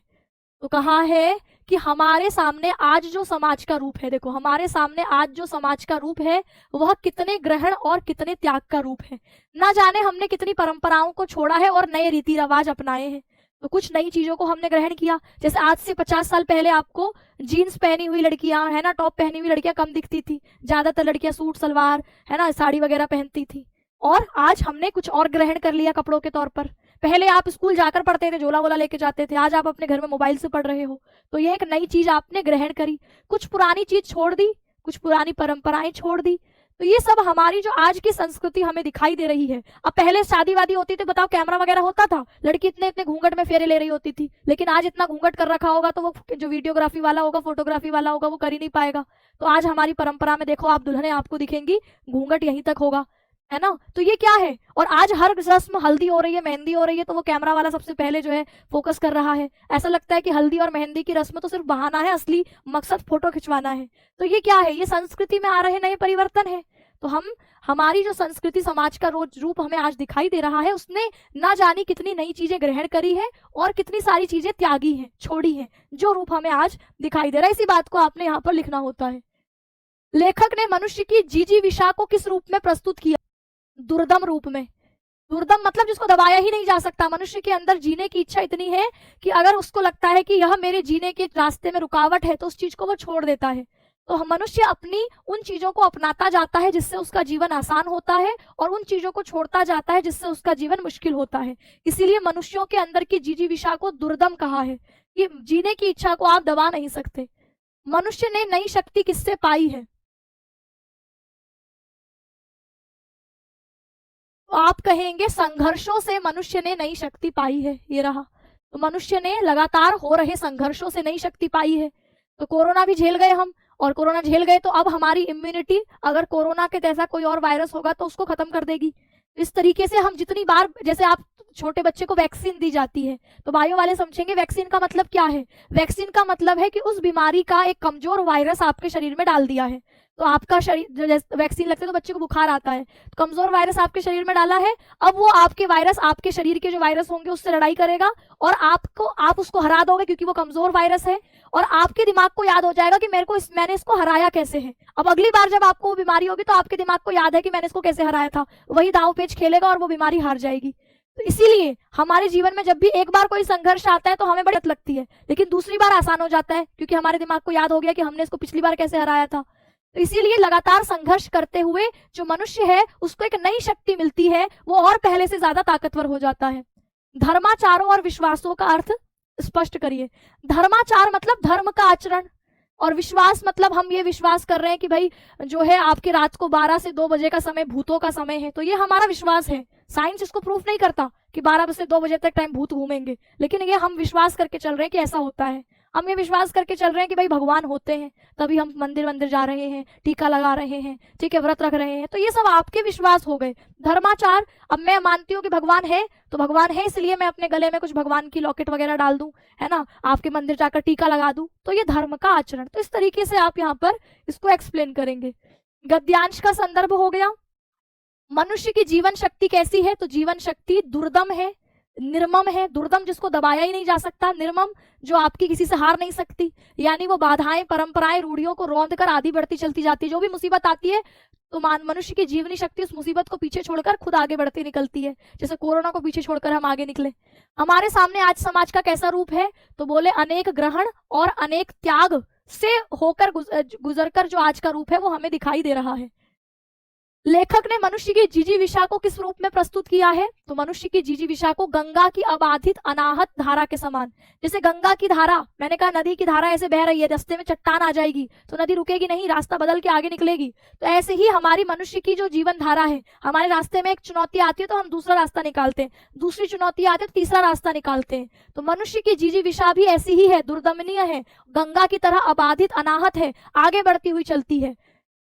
तो कहा है कि हमारे सामने आज जो समाज का रूप है, देखो हमारे सामने आज जो समाज का रूप है वह कितने ग्रहण और कितने त्याग का रूप है। ना जाने हमने कितनी परंपराओं को छोड़ा है और नए रीति रिवाज अपनाए हैं। तो कुछ नई चीजों को हमने ग्रहण किया, जैसे आज से 50 साल पहले आपको जीन्स पहनी हुई लड़कियां, है ना, टॉप पहनी हुई लड़कियां कम दिखती थी, ज्यादातर लड़कियां सूट सलवार, है ना, साड़ी वगैरह पहनती थी। और आज हमने कुछ और ग्रहण कर लिया कपड़ों के तौर पर। पहले आप स्कूल जाकर पढ़ते थे, झोला वोला लेके जाते थे, आज आप अपने घर में मोबाइल से पढ़ रहे हो। तो ये एक नई चीज आपने ग्रहण करी, कुछ पुरानी चीज छोड़ दी, कुछ पुरानी परंपराएं छोड़ दी। तो ये सब हमारी जो आज की संस्कृति हमें दिखाई दे रही है। अब पहले शादी वादी होती थी, बताओ कैमरा वगैरह होता था, लड़की इतने इतने घूंघट में फेरे ले रही होती थी, लेकिन आज इतना घूंघट कर रखा होगा तो वो जो वीडियोग्राफी वाला होगा, फोटोग्राफी वाला होगा, वो कर ही नहीं पाएगा। तो आज हमारी परंपरा में देखो आप दुल्हने आपको दिखेंगी, घूंघट यहीं तक होगा, है ना। तो ये क्या है? और आज हर रस्म, हल्दी हो रही है, मेहंदी हो रही है, तो वो कैमरा वाला सबसे पहले जो है फोकस कर रहा है। ऐसा लगता है कि हल्दी और मेहंदी की रस्म तो सिर्फ बहाना है, असली मकसद फोटो खिंचवाना है। तो ये क्या है? ये संस्कृति में आ रहे नए परिवर्तन है। तो हमारी जो संस्कृति, समाज का रोज रूप हमें आज दिखाई दे रहा है, उसने ना जानी कितनी नई चीजें ग्रहण करी है और कितनी सारी चीजें त्यागी हैं, छोड़ी हैं, जो रूप हमें आज दिखाई दे रहा है। इसी बात को आपने यहाँ पर लिखना होता है। लेखक ने मनुष्य की जिजीविषा को किस रूप में प्रस्तुत किया? दुर्दम रूप में। दुर्दम मतलब जिसको दबाया ही नहीं जा सकता। मनुष्य के अंदर जीने की इच्छा इतनी है कि अगर उसको लगता है कि यह मेरे जीने के रास्ते में रुकावट है तो उस चीज को वो छोड़ देता है। तो मनुष्य अपनी उन चीजों को अपनाता जाता है जिससे उसका जीवन आसान होता है, और उन चीजों को छोड़ता जाता है जिससे उसका जीवन मुश्किल होता है। इसीलिए मनुष्यों के अंदर की जिजीविषा को दुर्दम कहा है, कि जीने की इच्छा को आप दबा नहीं सकते। मनुष्य ने नई शक्ति किससे पाई है? तो आप कहेंगे संघर्षों से मनुष्य ने नई शक्ति पाई है। ये रहा, तो मनुष्य ने लगातार हो रहे संघर्षों से नई शक्ति पाई है। तो कोरोना भी झेल गए हम, और कोरोना झेल गए तो अब हमारी इम्यूनिटी अगर कोरोना के जैसा कोई और वायरस होगा तो उसको खत्म कर देगी। इस तरीके से हम जितनी बार, जैसे आप छोटे बच्चे को वैक्सीन दी जाती है, तो बायो वाले समझेंगे वैक्सीन का मतलब क्या है। वैक्सीन का मतलब है कि उस बीमारी का एक कमजोर वायरस आपके शरीर में डाल दिया है। तो आपका शरीर, वैक्सीन लगते तो बच्चे को बुखार आता है, तो कमजोर वायरस आपके शरीर में डाला है। अब वो आपके वायरस, आपके शरीर के जो वायरस होंगे उससे लड़ाई करेगा, और आप उसको हरा दोगे क्योंकि वो कमजोर वायरस है। और आपके दिमाग को याद हो जाएगा कि मैंने इसको हराया कैसे है। अब अगली बार जब आपको वो बीमारी होगी तो आपके दिमाग को याद है कि मैंने इसको कैसे हराया था, वही दांव पेच खेलेगा और वो बीमारी हार जाएगी। तो इसीलिए हमारे जीवन में जब भी एक बार कोई संघर्ष आता है तो हमें बड़ी लगती है, लेकिन दूसरी बार आसान हो जाता है क्योंकि हमारे दिमाग को याद हो गया कि हमने इसको पिछली बार कैसे हराया था। तो इसीलिए लगातार संघर्ष करते हुए जो मनुष्य है उसको एक नई शक्ति मिलती है, वो और पहले से ज्यादा ताकतवर हो जाता है। धर्माचारों और विश्वासों का अर्थ स्पष्ट करिए। धर्माचार मतलब धर्म का आचरण, और विश्वास मतलब हम ये विश्वास कर रहे हैं कि भाई जो है आपके रात को 12 से 2 बजे का समय भूतों का समय है, तो ये हमारा विश्वास है। साइंस इसको प्रूफ नहीं करता कि 12 से 2 बजे तक टाइम भूत घूमेंगे, लेकिन ये हम विश्वास करके चल रहे हैं कि ऐसा होता है। हम ये विश्वास करके चल रहे हैं कि भाई भगवान होते हैं, तभी हम मंदिर मंदिर जा रहे हैं, टीका लगा रहे हैं, ठीक है, व्रत रख रहे हैं। तो ये सब आपके विश्वास हो गए। धर्माचार, अब मैं मानती हूँ कि भगवान है तो भगवान है इसलिए मैं अपने गले में कुछ भगवान की लॉकेट वगैरह डाल दूं, है ना, आपके मंदिर जाकर टीका लगा दूं, तो ये धर्म का आचरण। तो इस तरीके से आप यहाँ पर इसको एक्सप्लेन करेंगे। गद्यांश का संदर्भ हो गया। मनुष्य की जीवन शक्ति कैसी है? तो जीवन शक्ति दुर्दम है, निर्मम है। दुर्दम जिसको दबाया ही नहीं जा सकता, निर्मम जो आपकी किसी से हार नहीं सकती, यानी वो बाधाएं, परंपराएं, रूढ़ियों को रौंद कर आगे बढ़ती चलती जाती है। जो भी मुसीबत आती है तो मनुष्य की जीवनी शक्ति उस मुसीबत को पीछे छोड़कर खुद आगे बढ़ती निकलती है। जैसे कोरोना को पीछे छोड़कर हम आगे निकले। हमारे सामने आज समाज का कैसा रूप है? तो बोले अनेक ग्रहण और अनेक त्याग से होकर गुजरकर जो आज का रूप है वो हमें दिखाई दे रहा है। लेखक ने मनुष्य की जिजीविषा को किस रूप में प्रस्तुत किया है? तो मनुष्य की जिजीविषा को गंगा की अबाधित अनाहत धारा के समान। जैसे गंगा की धारा, मैंने कहा नदी की धारा ऐसे बह रही है, रास्ते में चट्टान आ जाएगी तो नदी रुकेगी नहीं, रास्ता बदल के आगे निकलेगी। तो ऐसे ही हमारी मनुष्य की जो जीवन धारा है, हमारे रास्ते में एक चुनौती आती है तो हम दूसरा रास्ता निकालते हैं, दूसरी चुनौती आती है तो तीसरा रास्ता निकालते हैं। तो मनुष्य की जिजीविषा भी ऐसी ही है, दुर्दमनीय है, गंगा की तरह अबाधित अनाहत है, आगे बढ़ती हुई चलती है।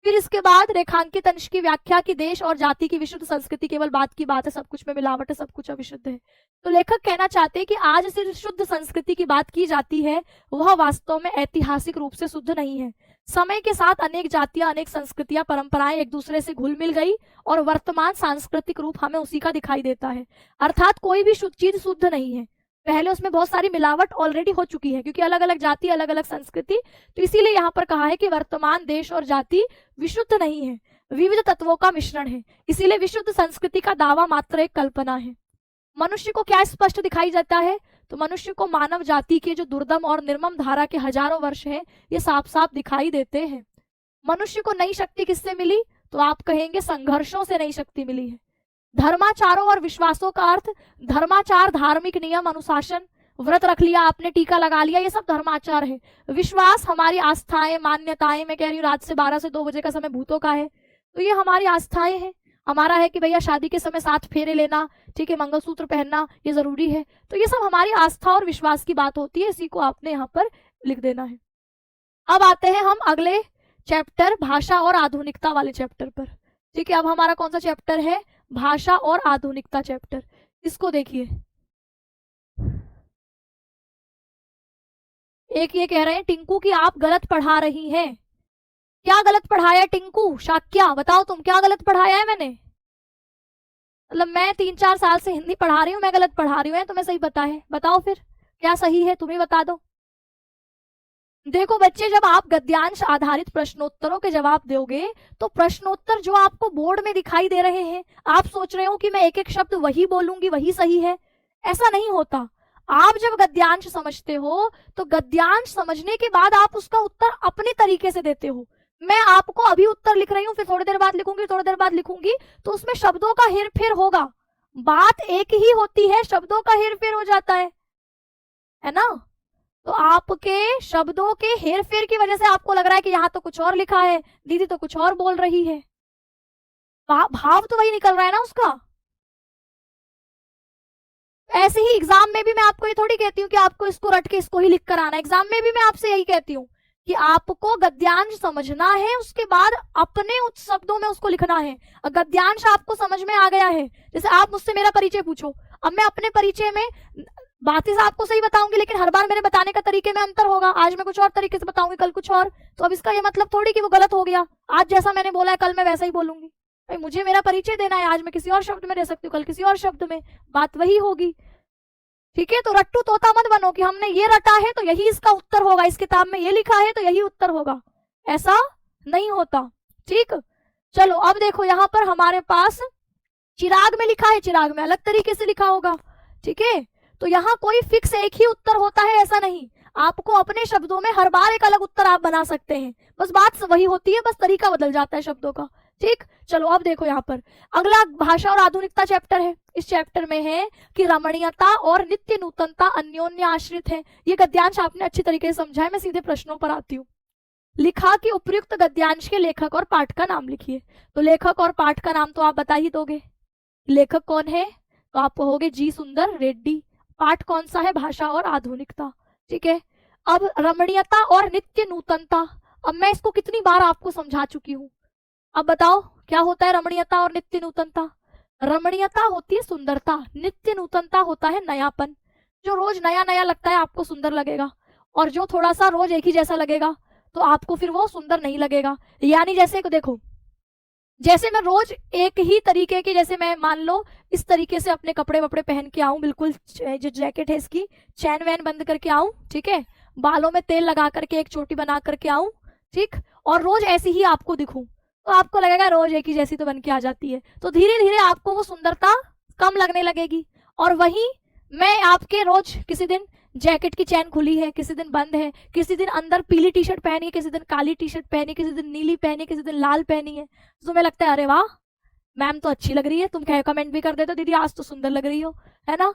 फिर इसके बाद रेखांकित अंश की व्याख्या की देश और जाति की विशुद्ध संस्कृति केवल बात की बात है, सब कुछ में मिलावट है, सब कुछ अविशुद्ध है। तो लेखक कहना चाहते हैं कि आज सिर्फ शुद्ध संस्कृति की बात की जाती है, वह वास्तव में ऐतिहासिक रूप से शुद्ध नहीं है। समय के साथ अनेक जातियां, अनेक संस्कृतियां, परंपराएं एक दूसरे से घुल मिल गई और वर्तमान सांस्कृतिक रूप हमें उसी का दिखाई देता है। अर्थात कोई भी शुद्ध चीज शुद्ध नहीं है, पहले उसमें बहुत सारी मिलावट ऑलरेडी हो चुकी है, क्योंकि अलग अलग जाति, अलग अलग संस्कृति। तो इसीलिए यहाँ पर कहा है कि वर्तमान देश और जाति विशुद्ध नहीं है, विविध तत्वों का मिश्रण है। इसीलिए विशुद्ध संस्कृति का दावा मात्र एक कल्पना है। मनुष्य को क्या स्पष्ट दिखाई जाता है? तो मनुष्य को मानव जाति के जो दुर्दम और निर्मम धारा के हजारों वर्ष है, ये साफ साफ दिखाई देते हैं। मनुष्य को नई शक्ति किससे मिली? तो आप कहेंगे संघर्षों से नई शक्ति मिली है। धर्माचारों और विश्वासों का अर्थ, धर्माचार धार्मिक नियम, अनुशासन, व्रत रख लिया आपने, टीका लगा लिया, ये सब धर्माचार है। विश्वास हमारी आस्थाएं, मान्यताएं, मैं कह रही हूँ रात से 12 से 2 बजे का समय भूतों का है, तो ये हमारी आस्थाएं हैं। हमारा है कि भैया शादी के समय 7 फेरे लेना, ठीक है, मंगलसूत्र पहनना ये जरूरी है। तो ये सब हमारी आस्था और विश्वास की बात होती है, इसी को आपने यहाँ पर लिख देना है। अब आते हैं हम अगले चैप्टर, भाषा और आधुनिकता वाले चैप्टर पर। ठीक है, अब हमारा कौन सा चैप्टर है? भाषा और आधुनिकता चैप्टर। इसको देखिए, एक ये कह रहे हैं टिंकू कि आप गलत पढ़ा रही हैं। क्या गलत पढ़ाया टिंकू? शाक्या बताओ तुम, क्या गलत पढ़ाया है मैंने? मतलब मैं 3-4 साल से हिंदी पढ़ा रही हूँ, मैं गलत पढ़ा रही हूँ, तुम्हें सही पता है? बताओ फिर क्या सही है, तुम ही बता दो। देखो बच्चे, जब आप गद्यांश आधारित प्रश्नोत्तरों के जवाब दोगे तो प्रश्नोत्तर जो आपको बोर्ड में दिखाई दे रहे हैं, आप सोच रहे हो कि मैं एक एक शब्द वही बोलूंगी वही सही है, ऐसा नहीं होता। आप जब गद्यांश समझते हो तो गद्यांश समझने के बाद आप उसका उत्तर अपने तरीके से देते हो। मैं आपको अभी उत्तर लिख रही हूँ, फिर थोड़ी देर बाद लिखूंगी, थोड़ी देर बाद लिखूंगी, तो उसमें शब्दों का हेर फेर होगा। बात एक ही होती है, शब्दों का हेर फेर हो जाता है ना। तो आपके शब्दों के हेर फेर की वजह से आपको लग रहा है कि यहां तो कुछ और लिखा है, दीदी तो कुछ और बोल रही है। भाव तो वही निकल रहा है ना उसका। ऐसे ही एग्जाम में भी मैं आपको ये थोड़ी कहती हूँ कि आपको इसको रट के इसको ही लिख कर आना। एग्जाम में भी मैं आपसे यही कहती हूँ कि आपको गद्यांश समझना है, उसके बाद अपने उस शब्दों में उसको लिखना है। गद्यांश आपको समझ में आ गया है, जैसे आप मुझसे मेरा परिचय पूछो, अब मैं अपने परिचय में बातें आपको सही बताऊंगी, लेकिन हर बार मेरे बताने का तरीके में अंतर होगा। आज मैं कुछ और तरीके से बताऊंगी, कल कुछ और। तो अब इसका ये मतलब थोड़ी कि वो गलत हो गया, आज जैसा मैंने बोला है कल मैं वैसा ही बोलूंगी। भाई मुझे मेरा परिचय देना है, आज मैं किसी और शब्द में दे सकती हूँ, कल किसी और शब्द में, बात वही होगी। ठीक है, तो रट्टू तोता मत बनो कि हमने ये रटा है तो यही इसका उत्तर होगा, इस किताब में ये लिखा है तो यही उत्तर होगा, ऐसा नहीं होता। ठीक, चलो अब देखो यहाँ पर हमारे पास चिराग में लिखा है, चिराग में अलग तरीके से लिखा होगा। ठीक है, तो यहाँ कोई फिक्स एक ही उत्तर होता है ऐसा नहीं, आपको अपने शब्दों में हर बार एक अलग उत्तर आप बना सकते हैं, बस बात वही होती है, बस तरीका बदल जाता है शब्दों का। ठीक, चलो अब देखो यहाँ पर अगला भाषा और आधुनिकता चैप्टर है। इस चैप्टर में है कि रमणीयता और नित्य नूतनता अन्योन्य आश्रित है। ये गद्यांश आपने अच्छी तरीके से समझा है, मैं सीधे प्रश्नों पर आती हूँ। लिखा कि उपयुक्त गद्यांश के लेखक और पाठ का नाम लिखिए। तो लेखक और पाठ का नाम तो आप बता ही दोगे, लेखक कौन है, तो आप कहोगे जी सुंदर रेड्डी। पाठ कौन सा है, भाषा और आधुनिकता। ठीक है, अब रमणीयता और नित्य नूतनता, अब मैं इसको कितनी बार आपको समझा चुकी हूँ। अब बताओ क्या होता है रमणीयता और नित्य नूतनता। रमणीयता होती है सुंदरता, नित्य नूतनता होता है नयापन। जो रोज नया नया लगता है आपको सुंदर लगेगा, और जो थोड़ा सा रोज एक ही जैसा लगेगा तो आपको फिर वो सुंदर नहीं लगेगा। यानी जैसे देखो, जैसे मैं रोज एक ही तरीके की, जैसे मैं मान लो इस तरीके से अपने कपड़े वपड़े पहन के आऊं, बिल्कुल जो जैकेट है इसकी चैन वैन बंद करके आऊं, ठीक है, बालों में तेल लगा करके एक चोटी बना करके आऊं, ठीक, और रोज ऐसी ही आपको दिखूं, तो आपको लगेगा रोज एक ही जैसी तो बन के आ जाती है, तो धीरे धीरे आपको वो सुंदरता कम लगने लगेगी। और वहीं मैं आपके रोज किसी दिन जैकेट की चैन खुली है, किसी दिन बंद है, किसी दिन अंदर पीली टी शर्ट पहनी है, किसी दिन काली टी शर्ट पहनी, किसी दिन नीली पहनी, किसी दिन लाल पहनी है, तो तुम्हें लगता है अरे वाह मैम तो अच्छी लग रही है, तुम कमेंट भी कर देते हो दीदी आज तो सुंदर लग रही हो, है ना।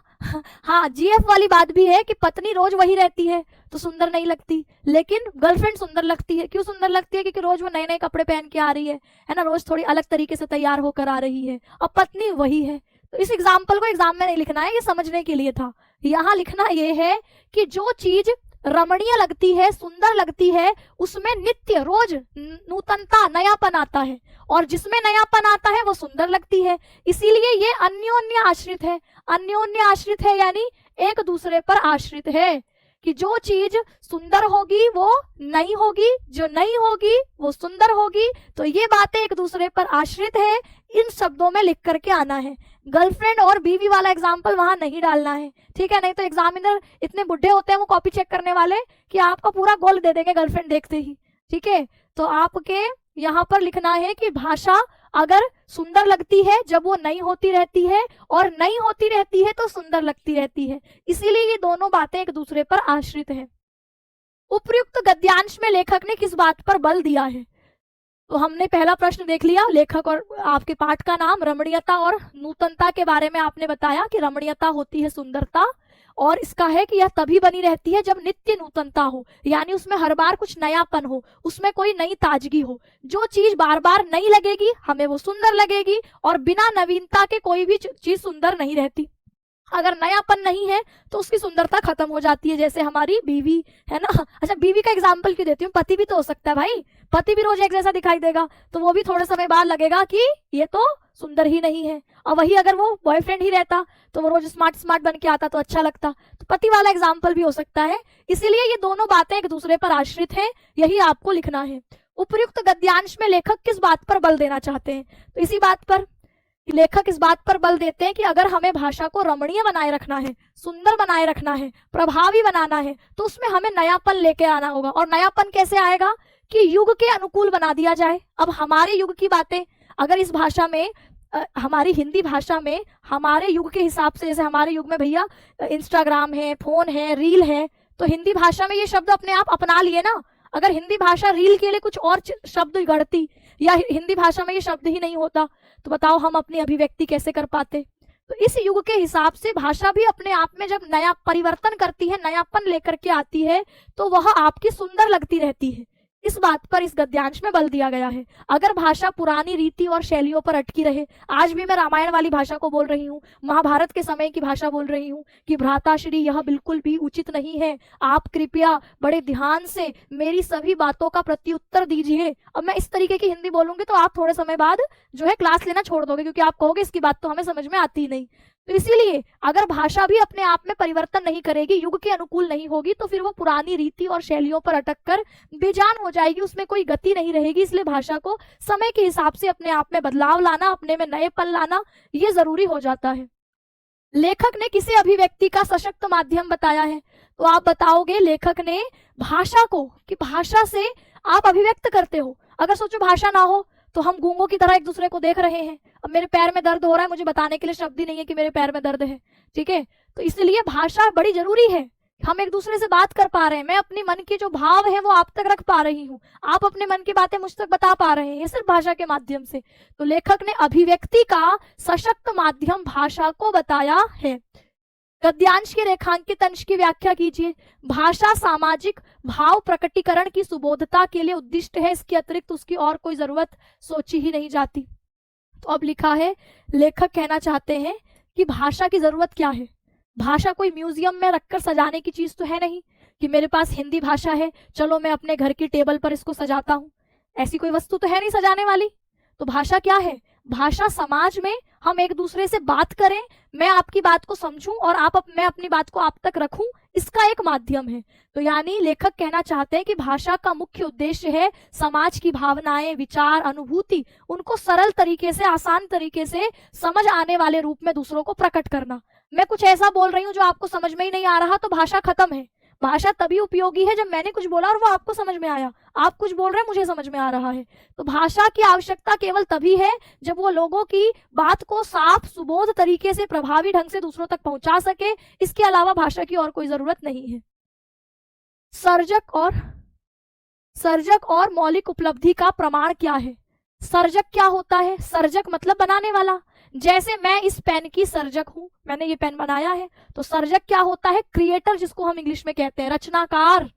हाँ, जीएफ वाली बात भी है कि पत्नी रोज वही रहती है तो सुंदर नहीं लगती, लेकिन गर्लफ्रेंड सुंदर लगती है। क्यों सुंदर लगती है, क्योंकि रोज वो नए नए कपड़े पहन के आ रही है ना, रोज थोड़ी अलग तरीके से तैयार होकर आ रही है, और पत्नी वही है। तो इस एग्जाम्पल को एग्जाम में नहीं लिखना है, ये समझने के लिए था। यहाँ लिखना ये है कि जो चीज रमणीय लगती है, सुंदर लगती है, उसमें नित्य रोज नूतनता नयापन आता है, और जिसमें नयापन आता है वो सुंदर लगती है। इसीलिए ये अन्योन्य आश्रित है। अन्योन्य आश्रित है यानी एक दूसरे पर आश्रित है, कि जो चीज सुंदर होगी वो नई होगी, जो नई होगी वो सुंदर होगी। तो ये बातें एक दूसरे पर आश्रित है, इन शब्दों में लिख करके आना है। गर्लफ्रेंड और बीवी वाला एग्जाम्पल वहां नहीं डालना है, ठीक है, नहीं तो एग्जामिनर इतने बुढ़े होते हैं वो कॉपी चेक करने वाले कि आपका पूरा गोल दे देंगे गर्लफ्रेंड देखते ही। ठीक है, तो आपके यहाँ पर लिखना है कि भाषा अगर सुंदर लगती है जब वो नई होती रहती है, और नई होती रहती है तो सुंदर लगती रहती है, इसीलिए ये दोनों बातें एक दूसरे पर आश्रित है। उपयुक्त गद्यांश में लेखक ने किस बात पर बल दिया है, तो हमने पहला प्रश्न देख लिया, लेखक और आपके पाठ का नाम। रमणीयता और नूतनता के बारे में आपने बताया कि रमणीयता होती है सुंदरता, और इसका है कि यह तभी बनी रहती है जब नित्य नूतनता हो, यानी उसमें हर बार कुछ नयापन हो, उसमें कोई नई ताजगी हो। जो चीज बार बार नई लगेगी हमें वो सुंदर लगेगी, और बिना नवीनता के कोई भी चीज सुंदर नहीं रहती। अगर नयापन नहीं है तो उसकी सुंदरता खत्म हो जाती है, जैसे हमारी बीवी है ना। अच्छा, बीवी का एग्जाम्पल क्यों देती हूँ, पति भी तो हो सकता है भाई, पति भी रोज एक जैसा दिखाई देगा तो वो भी थोड़े समय बाद लगेगा कि ये तो सुंदर ही नहीं है। और वही अगर वो बॉयफ्रेंड ही रहता तो वो रोज स्मार्ट स्मार्ट बन के आता तो अच्छा लगता, तो पति वाला एग्जाम्पल भी हो सकता है। इसीलिए ये दोनों बातें एक दूसरे पर आश्रित है, यही आपको लिखना है। उपयुक्त गद्यांश में लेखक किस बात पर बल देना चाहते हैं, तो इसी बात पर लेखक इस बात पर बल देते हैं कि अगर हमें भाषा को रमणीय बनाए रखना है, सुंदर बनाए रखना है, प्रभावी बनाना है, तो उसमें हमें नयापन लेके आना होगा। और नयापन कैसे आएगा कि युग के अनुकूल बना दिया जाए। अब हमारे युग की बातें अगर इस भाषा में हमारी हिंदी भाषा में हमारे युग के हिसाब से, जैसे हमारे युग में भैया इंस्टाग्राम है, फोन है, रील है, तो हिंदी भाषा में ये शब्द अपने आप अपना लिए ना। अगर हिंदी भाषा रील के लिए कुछ और शब्द गढ़ती या हिंदी भाषा में ये शब्द ही नहीं होता, तो बताओ हम अपनी अभिव्यक्ति कैसे कर पाते। तो इस युग के हिसाब से भाषा भी अपने आप में जब नया परिवर्तन करती है, नयापन लेकर के आती है, तो वह आपकी सुंदर लगती रहती है। इस बात पर इस गद्यांश में बल दिया गया है। अगर भाषा पुरानी रीति और शैलियों पर अटकी रहे, आज भी मैं रामायण वाली भाषा को बोल रही हूँ, महाभारत के समय की भाषा बोल रही हूँ कि भ्राताश्री यह बिल्कुल भी उचित नहीं है, आप कृपया बड़े ध्यान से मेरी सभी बातों का प्रत्युत्तर दीजिए। अब मैं इस तरीके की हिंदी बोलूंगी तो आप थोड़े समय बाद जो है क्लास लेना छोड़ दोगे, क्योंकि आप कहोगे इसकी बात तो हमें समझ में आती ही नहीं। तो इसीलिए अगर भाषा भी अपने आप में परिवर्तन नहीं करेगी, युग के अनुकूल नहीं होगी, तो फिर वो पुरानी रीति और शैलियों पर अटक कर बेजान हो जाएगी, उसमें कोई गति नहीं रहेगी। इसलिए भाषा को समय के हिसाब से अपने आप में बदलाव लाना, अपने में नएपन लाना, ये जरूरी हो जाता है। लेखक ने किसे अभिव्यक्ति का सशक्त माध्यम बताया है? तो आप बताओगे लेखक ने भाषा को, कि भाषा से आप अभिव्यक्त करते हो। अगर सोचो भाषा ना हो तो हम गूंगों की तरह एक दूसरे को देख रहे हैं। अब मेरे पैर में दर्द हो रहा है, मुझे बताने के लिए शब्द ही नहीं है कि मेरे पैर में दर्द है, ठीक है। तो इसलिए भाषा बड़ी जरूरी है। हम एक दूसरे से बात कर पा रहे हैं, मैं अपनी मन के जो भाव है वो आप तक रख पा रही हूँ, आप अपने मन की बातें मुझ तक बता पा रहे हैं, ये सिर्फ भाषा के माध्यम से। तो लेखक ने अभिव्यक्ति का सशक्त माध्यम भाषा को बताया है। गद्यांश के रेखांकित अंश की व्याख्या कीजिए। भाषा सामाजिक भाव प्रकटीकरण की सुबोधता के लिए उद्दिष्ट है, इसके अतिरिक्त उसकी और कोई जरूरत सोची ही नहीं जाती। तो अब लिखा है, लेखक कहना चाहते हैं कि भाषा की जरूरत क्या है। भाषा कोई म्यूजियम में रखकर सजाने की चीज तो है नहीं कि मेरे पास हिंदी भाषा है, चलो मैं अपने घर की टेबल पर इसको सजाता हूं। ऐसी कोई वस्तु तो है नहीं सजाने वाली। तो भाषा क्या है? भाषा समाज में हम एक दूसरे से बात करें, मैं आपकी बात को समझूं और मैं अपनी बात को आप तक रखूं, इसका एक माध्यम है। तो यानी लेखक कहना चाहते हैं कि भाषा का मुख्य उद्देश्य है समाज की भावनाएं, विचार, अनुभूति, उनको सरल तरीके से, आसान तरीके से समझ आने वाले रूप में दूसरों को प्रकट करना। मैं कुछ ऐसा बोल रही हूँ जो आपको समझ में ही नहीं आ रहा, तो भाषा खत्म है। भाषा तभी उपयोगी है जब मैंने कुछ बोला और वो आपको समझ में आया, आप कुछ बोल रहे हैं मुझे समझ में आ रहा है। तो भाषा की आवश्यकता केवल तभी है जब वो लोगों की बात को साफ सुबोध तरीके से, प्रभावी ढंग से दूसरों तक पहुंचा सके। इसके अलावा भाषा की और कोई जरूरत नहीं है। सर्जक और मौलिक उपलब्धि का प्रमाण क्या है? सर्जक क्या होता है? सर्जक मतलब बनाने वाला। जैसे मैं इस पेन की सर्जक हूं, मैंने ये पेन बनाया है। तो सर्जक क्या होता है? क्रिएटर, जिसको हम इंग्लिश में कहते हैं, रचनाकार,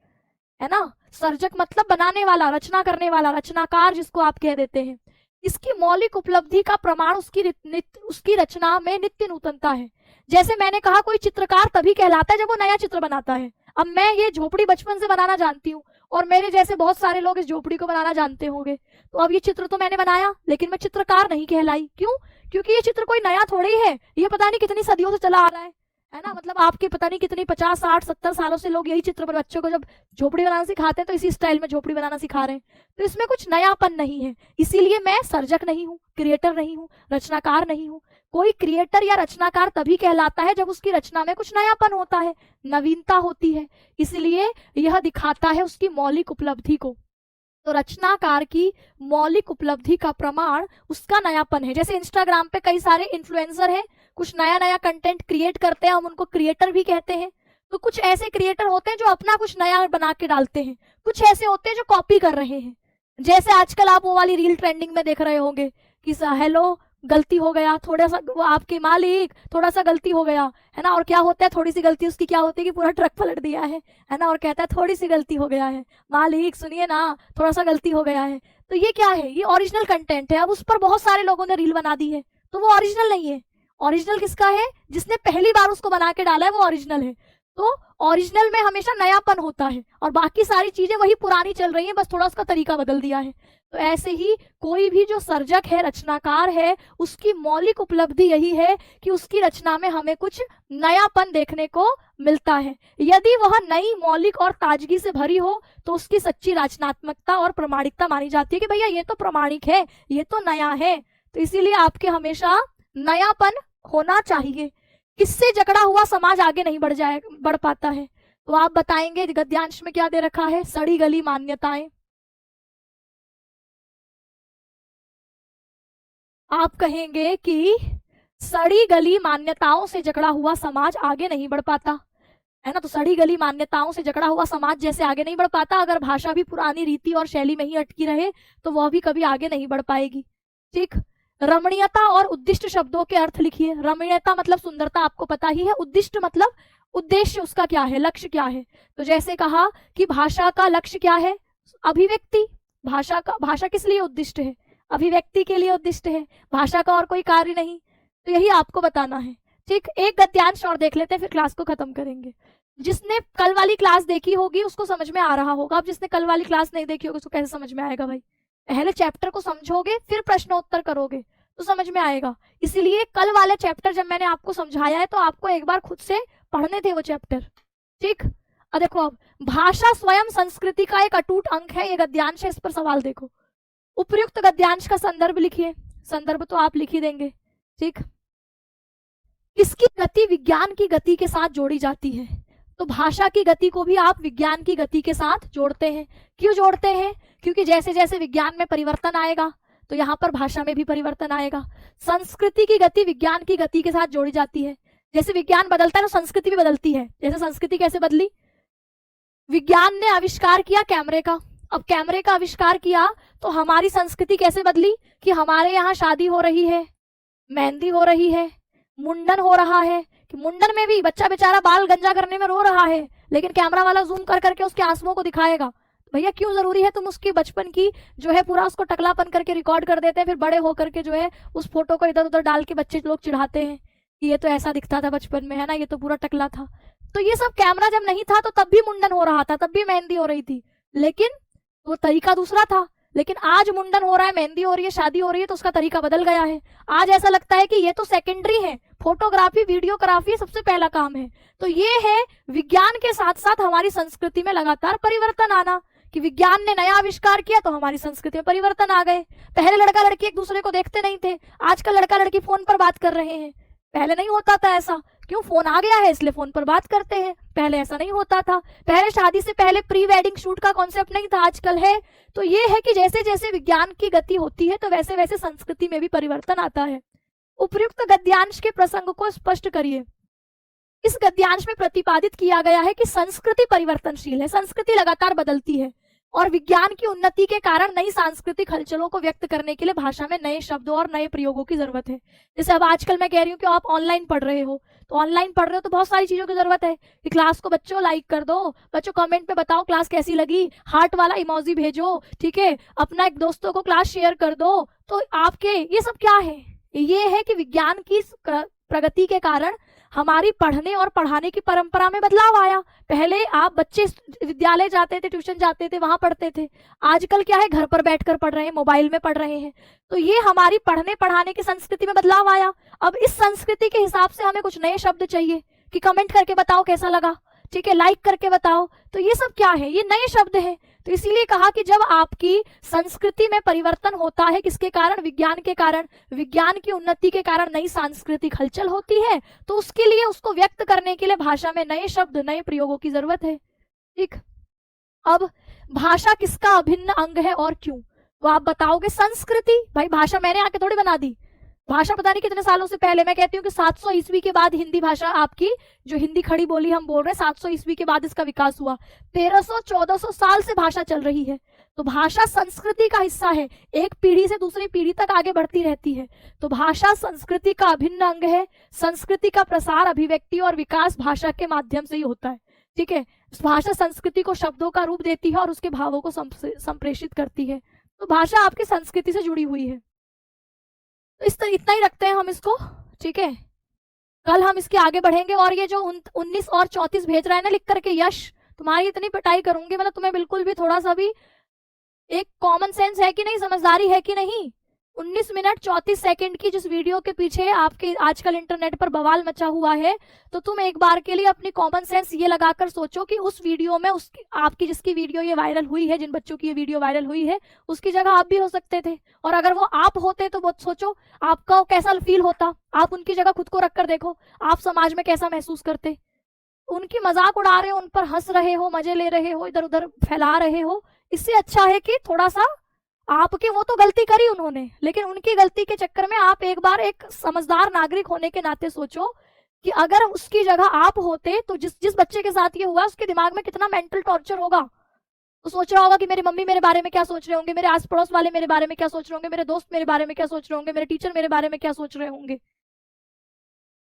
है ना। सर्जक मतलब बनाने वाला, रचना करने वाला, रचनाकार जिसको आप कह देते हैं। इसकी मौलिक उपलब्धि का प्रमाण उसकी रचना में नित्य नूतनता है। जैसे मैंने कहा, कोई चित्रकार तभी कहलाता है जब वो नया चित्र बनाता है। अब मैं ये झोपड़ी बचपन से बनाना जानती हूँ और मेरे जैसे बहुत सारे लोग इस झोपड़ी को बनाना जानते होंगे, तो अब ये चित्र तो मैंने बनाया, लेकिन मैं चित्रकार नहीं कहलाई। क्यों? क्योंकि ये चित्र कोई नया थोड़ी है, ये पता नहीं कितनी सदियों से चला आ रहा है ना। मतलब आपके पता नहीं कितनी 50, 60, 70 सालों से लोग यही चित्र पर बच्चों को जब झोपड़ी बनाना सिखाते हैं तो इसी स्टाइल में झोपड़ी बनाना सिखा रहे हैं। तो इसमें कुछ नयापन नहीं है। इसीलिए मैं सर्जक नहीं हूँ, क्रिएटर नहीं हूँ, रचनाकार नहीं हूँ। कोई क्रिएटर या रचनाकार तभी कहलाता है जब उसकी रचना में कुछ नयापन होता है, नवीनता होती है। इसलिए यह दिखाता है उसकी मौलिक उपलब्धि को। तो रचनाकार की मौलिक उपलब्धि का प्रमाण उसका नयापन है। जैसे इंस्टाग्राम पे कई सारे इन्फ्लुएंसर हैं, कुछ नया नया कंटेंट क्रिएट करते हैं, हम उनको क्रिएटर भी कहते हैं। तो कुछ ऐसे क्रिएटर होते हैं जो अपना कुछ नया बना के डालते हैं, कुछ ऐसे होते हैं जो कॉपी कर रहे हैं। जैसे आजकल आप वो वाली रील ट्रेंडिंग में देख रहे होंगे कि हेलो गलती हो गया, थोड़ा सा वो आपके मालिक थोड़ा सा गलती हो गया, है ना। और क्या होता है, थोड़ी सी गलती उसकी क्या होती है कि पूरा ट्रक पलट दिया है ना। और कहता है थोड़ी सी गलती हो गया है, मालिक सुनिए ना, थोड़ा सा गलती हो गया है। तो ये क्या है? ये ओरिजिनल कंटेंट है। अब उस पर बहुत सारे लोगों ने रील बना दी है, तो वो ओरिजिनल नहीं है। ओरिजिनल किसका है? जिसने पहली बार उसको बना के डाला है, वो ओरिजिनल है। तो ओरिजिनल में हमेशा नयापन होता है और बाकी सारी चीजें वही पुरानी चल रही है, बस थोड़ा उसका तरीका बदल दिया है। तो ऐसे ही कोई भी जो सर्जक है, रचनाकार है, उसकी मौलिक उपलब्धि यही है कि उसकी रचना में हमें कुछ नयापन देखने को मिलता है। यदि वह नई, मौलिक और ताजगी से भरी हो तो उसकी सच्ची रचनात्मकता और प्रामाणिकता मानी जाती है कि भैया ये तो प्रामाणिक है, ये तो नया है। तो इसीलिए आपके हमेशा नयापन होना चाहिए। किससे जकड़ा हुआ समाज आगे नहीं बढ़ पाता है? तो आप बताएंगे गद्यांश में क्या दे रखा है? सड़ी गली मान्यताएं। आप कहेंगे कि सड़ी गली मान्यताओं से जकड़ा हुआ समाज आगे नहीं बढ़ पाता, है ना। तो सड़ी गली मान्यताओं से जकड़ा हुआ समाज जैसे आगे नहीं बढ़ पाता, अगर भाषा भी पुरानी रीति और शैली में ही अटकी रहे तो वह भी कभी आगे नहीं बढ़ पाएगी। ठीक। रमणीयता और उद्दिष्ट शब्दों के अर्थ लिखिए। रमणीयता मतलब सुंदरता, आपको पता ही है। उद्दिष्ट मतलब उद्देश्य उसका क्या है, लक्ष्य क्या है। तो जैसे कहा कि भाषा का लक्ष्य क्या है? अभिव्यक्ति। भाषा किस लिए उद्दिष्ट है? अभिव्यक्ति के लिए उद्दिष्ट है, भाषा का और कोई कार्य नहीं। तो यही आपको बताना है। ठीक। एक गद्यांश और देख लेते हैं, फिर क्लास को खत्म करेंगे। जिसने कल वाली क्लास देखी होगी उसको समझ में आ रहा होगा। अब जिसने कल वाली क्लास नहीं देखी होगी उसको कैसे समझ में आएगा भाई? पहले चैप्टर को समझोगे फिर प्रश्नोत्तर करोगे तो समझ में आएगा। इसीलिए कल वाले चैप्टर जब मैंने आपको समझाया है तो आपको एक बार खुद से पढ़ने थे वो चैप्टर। ठीक। अब देखो, अब भाषा स्वयं संस्कृति का एक अटूट अंग है, ये गद्यांश है, इस पर सवाल देखो। उपयुक्त गद्यांश का संदर्भ लिखिए। संदर्भ तो आप लिख ही देंगे। ठीक। इसकी गति विज्ञान की गति के साथ जोड़ी जाती है। तो भाषा की गति को भी आप विज्ञान की गति के साथ जोड़ते हैं। क्यों जोड़ते हैं? क्योंकि जैसे जैसे विज्ञान में परिवर्तन आएगा तो यहाँ पर भाषा में भी परिवर्तन आएगा। संस्कृति की गति विज्ञान की गति के साथ जोड़ी जाती है। जैसे विज्ञान बदलता है तो संस्कृति भी बदलती है। जैसे संस्कृति कैसे बदली? विज्ञान ने आविष्कार किया कैमरे का। अब कैमरे का आविष्कार किया तो हमारी संस्कृति कैसे बदली कि हमारे यहाँ शादी हो रही है, मेहंदी हो रही है, मुंडन हो रहा है, कि मुंडन में भी बच्चा बेचारा बाल गंजा करने में रो रहा है लेकिन कैमरा वाला जूम कर करके उसके आंसुओं को दिखाएगा। भैया क्यों जरूरी है? तुम उसकी बचपन की जो है पूरा उसको टकलापन करके रिकॉर्ड कर देते हैं, फिर बड़े होकर के जो है उस फोटो को इधर उधर डाल के बच्चे लोग चिढ़ाते हैं कि ये तो ऐसा दिखता था बचपन में, है ना, ये तो पूरा टकला था। तो ये सब कैमरा जब नहीं था तो तब भी मुंडन हो रहा था, तब भी मेहंदी हो रही थी, लेकिन वो तरीका दूसरा था। लेकिन आज मुंडन हो रहा है, मेहंदी हो रही है, शादी हो रही है तो उसका तरीका बदल गया है। आज ऐसा लगता है कि ये तो सेकेंडरी है, फोटोग्राफी वीडियोग्राफी सबसे पहला काम है। तो ये है विज्ञान के साथ साथ हमारी संस्कृति में लगातार परिवर्तन आना, कि विज्ञान ने नया आविष्कार किया तो हमारी संस्कृति में परिवर्तन आ गए। पहले लड़का लड़की एक दूसरे को देखते नहीं थे, आजकल लड़का लड़की फोन पर बात कर रहे हैं। पहले नहीं होता था ऐसा, क्यों? फोन आ गया है इसलिए फोन पर बात करते हैं। पहले ऐसा नहीं होता था। पहले शादी से पहले प्री वेडिंग शूट का कॉन्सेप्ट नहीं था, आजकल है। तो ये है कि जैसे जैसे विज्ञान की गति होती है तो वैसे वैसे संस्कृति में भी परिवर्तन आता है। उपयुक्त गद्यांश के प्रसंग को स्पष्ट करिए। इस गद्यांश में प्रतिपादित किया गया है कि संस्कृति परिवर्तनशील है, संस्कृति लगातार बदलती है और विज्ञान की उन्नति के कारण नई सांस्कृतिक हलचलों को व्यक्त करने के लिए भाषा में नए शब्दों और नए प्रयोगों की जरूरत है। जैसे अब आजकल मैं कह रही हूँ कि आप ऑनलाइन पढ़ रहे हो, तो ऑनलाइन पढ़ रहे हो तो बहुत सारी चीजों की जरूरत है कि क्लास को बच्चों लाइक कर दो, बच्चों कमेंट में बताओ क्लास कैसी लगी, हार्ट वाला इमोजी भेजो, ठीक है, अपना एक दोस्तों को क्लास शेयर कर दो। तो आपके ये सब क्या है? ये है कि विज्ञान की प्रगति के कारण हमारी पढ़ने और पढ़ाने की परंपरा में बदलाव आया। पहले आप बच्चे विद्यालय जाते थे, ट्यूशन जाते थे, वहां पढ़ते थे। आजकल क्या है, घर पर बैठकर पढ़ रहे हैं, मोबाइल में पढ़ रहे हैं। तो ये हमारी पढ़ने पढ़ाने की संस्कृति में बदलाव आया। अब इस संस्कृति के हिसाब से हमें कुछ नए शब्द चाहिए कि कमेंट करके बताओ कैसा लगा, ठीक है, लाइक करके बताओ। तो ये सब क्या है? ये नए शब्द हैं। तो इसीलिए कहा कि जब आपकी संस्कृति में परिवर्तन होता है, किसके कारण? विज्ञान के कारण। विज्ञान की उन्नति के कारण नई सांस्कृतिक हलचल होती है, तो उसके लिए उसको व्यक्त करने के लिए भाषा में नए शब्द नए प्रयोगों की जरूरत है। ठीक। अब भाषा किसका अभिन्न अंग है और क्यों? तो आप बताओगे संस्कृति। भाई भाषा मैंने आके थोड़ी बना दी, भाषा पता नहीं कितने सालों से पहले। मैं कहती हूँ कि 700 ईस्वी के बाद हिंदी भाषा, आपकी जो हिंदी खड़ी बोली हम बोल रहे हैं, 700 ईस्वी के बाद इसका विकास हुआ। 1300-1400 साल से भाषा चल रही है। तो भाषा संस्कृति का हिस्सा है, एक पीढ़ी से दूसरी पीढ़ी तक आगे बढ़ती रहती है। तो भाषा संस्कृति का अभिन्न अंग है। संस्कृति का प्रसार, अभिव्यक्ति और विकास भाषा के माध्यम से ही होता है। ठीक है। भाषा संस्कृति को शब्दों का रूप देती है और उसके भावों को संप्रेषित करती है। तो भाषा आपकी संस्कृति से जुड़ी हुई है। तो इतना ही रखते हैं हम इसको, ठीक है। कल हम इसके आगे बढ़ेंगे। और ये जो 19 और 34 भेज रहा है ना लिख करके, यश, तुम्हारी इतनी पिटाई करूंगी, मतलब तुम्हें बिल्कुल भी थोड़ा सा भी एक कॉमन सेंस है कि नहीं, समझदारी है कि नहीं? 19 मिनट 34 सेकंड की जिस वीडियो के पीछे आपके आजकल इंटरनेट पर बवाल मचा हुआ है, तो तुम एक बार के लिए अपनी कॉमन सेंस ये लगाकर सोचो कि उस वीडियो में उसकी आपकी जिसकी वीडियो ये वायरल हुई है, जिन बच्चों की ये वीडियो वायरल हुई है, उसकी जगह आप भी हो सकते थे। और अगर वो आप होते तो बहुत सोचो आपका कैसा फील होता। आप उनकी जगह खुद को रखकर देखो, आप समाज में कैसा महसूस करते। उनकी मजाक उड़ा रहे हो, उन पर हंस रहे हो, मजे ले रहे हो, इधर उधर फैला रहे हो। इससे अच्छा है कि थोड़ा सा आपकी, वो तो गलती करी उन्होंने, लेकिन उनकी गलती के चक्कर में आप एक बार एक समझदार नागरिक होने के नाते सोचो कि अगर उसकी जगह आप होते तो जिस बच्चे के साथ ये हुआ उसके दिमाग में कितना मेंटल टॉर्चर होगा। तो सोच रहा होगा कि मेरी मम्मी मेरे बारे में क्या सोच रहे होंगे, मेरे आस पड़ोस वाले मेरे बारे में क्या सोच रहे होंगे, मेरे दोस्त मेरे बारे में क्या सोच रहे होंगे, मेरे टीचर मेरे बारे में क्या सोच रहे होंगे,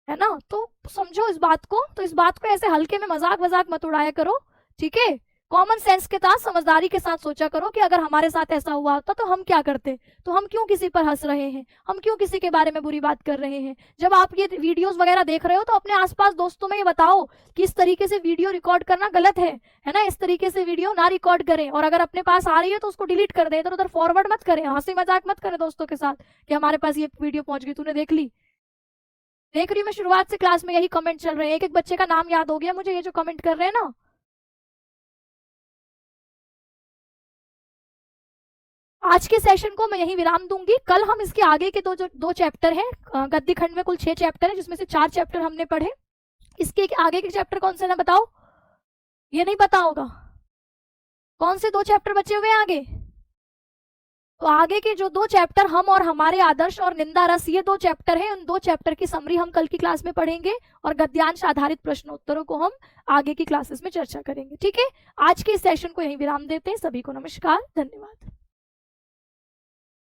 है ना। तो समझो इस बात को, तो इस बात को ऐसे हल्के में मजाक वजाक मत उड़ाया करो, ठीक है। कॉमन सेंस के साथ, समझदारी के साथ सोचा करो कि अगर हमारे साथ ऐसा हुआ होता तो हम क्या करते, तो हम क्यों किसी पर हंस रहे हैं, हम क्यों किसी के बारे में बुरी बात कर रहे हैं। जब आप ये वीडियोस वगैरह देख रहे हो तो अपने आसपास दोस्तों में ये बताओ कि इस तरीके से वीडियो रिकॉर्ड करना गलत है ना, इस तरीके से वीडियो ना रिकॉर्ड करें, और अगर अपने पास आ रही है तो उसको डिलीट कर दें, इधर उधर फॉरवर्ड मत करें, हंसी मजाक मत करें दोस्तों के साथ कि हमारे पास ये वीडियो पहुंच गई, तूने देख ली। देख रही हूँ मैं शुरुआत से क्लास में यही कमेंट चल रहे हैं, एक एक बच्चे का नाम याद हो गया मुझे, ये जो कमेंट कर रहे हैं ना। आज के सेशन को मैं यहीं विराम दूंगी। कल हम इसके आगे के दो चैप्टर हैं, गद्य खंड में कुल 6 चैप्टर हैं, जिसमें से 4 चैप्टर हमने पढ़े। इसके आगे के चैप्टर कौन से ना बताओ, ये नहीं पता होगा कौन से 2 चैप्टर बचे हुए हैं आगे। तो आगे के जो 2 चैप्टर, हम और हमारे आदर्श और निंदा रस, ये 2 चैप्टर हैं। उन 2 चैप्टर की समरी हम कल की क्लास में पढ़ेंगे और गद्यांश आधारित प्रश्नोत्तरों को हम आगे की क्लासेस में चर्चा करेंगे, ठीक है। आज के इस सेशन को यहीं विराम देते हैं। सभी को नमस्कार, धन्यवाद।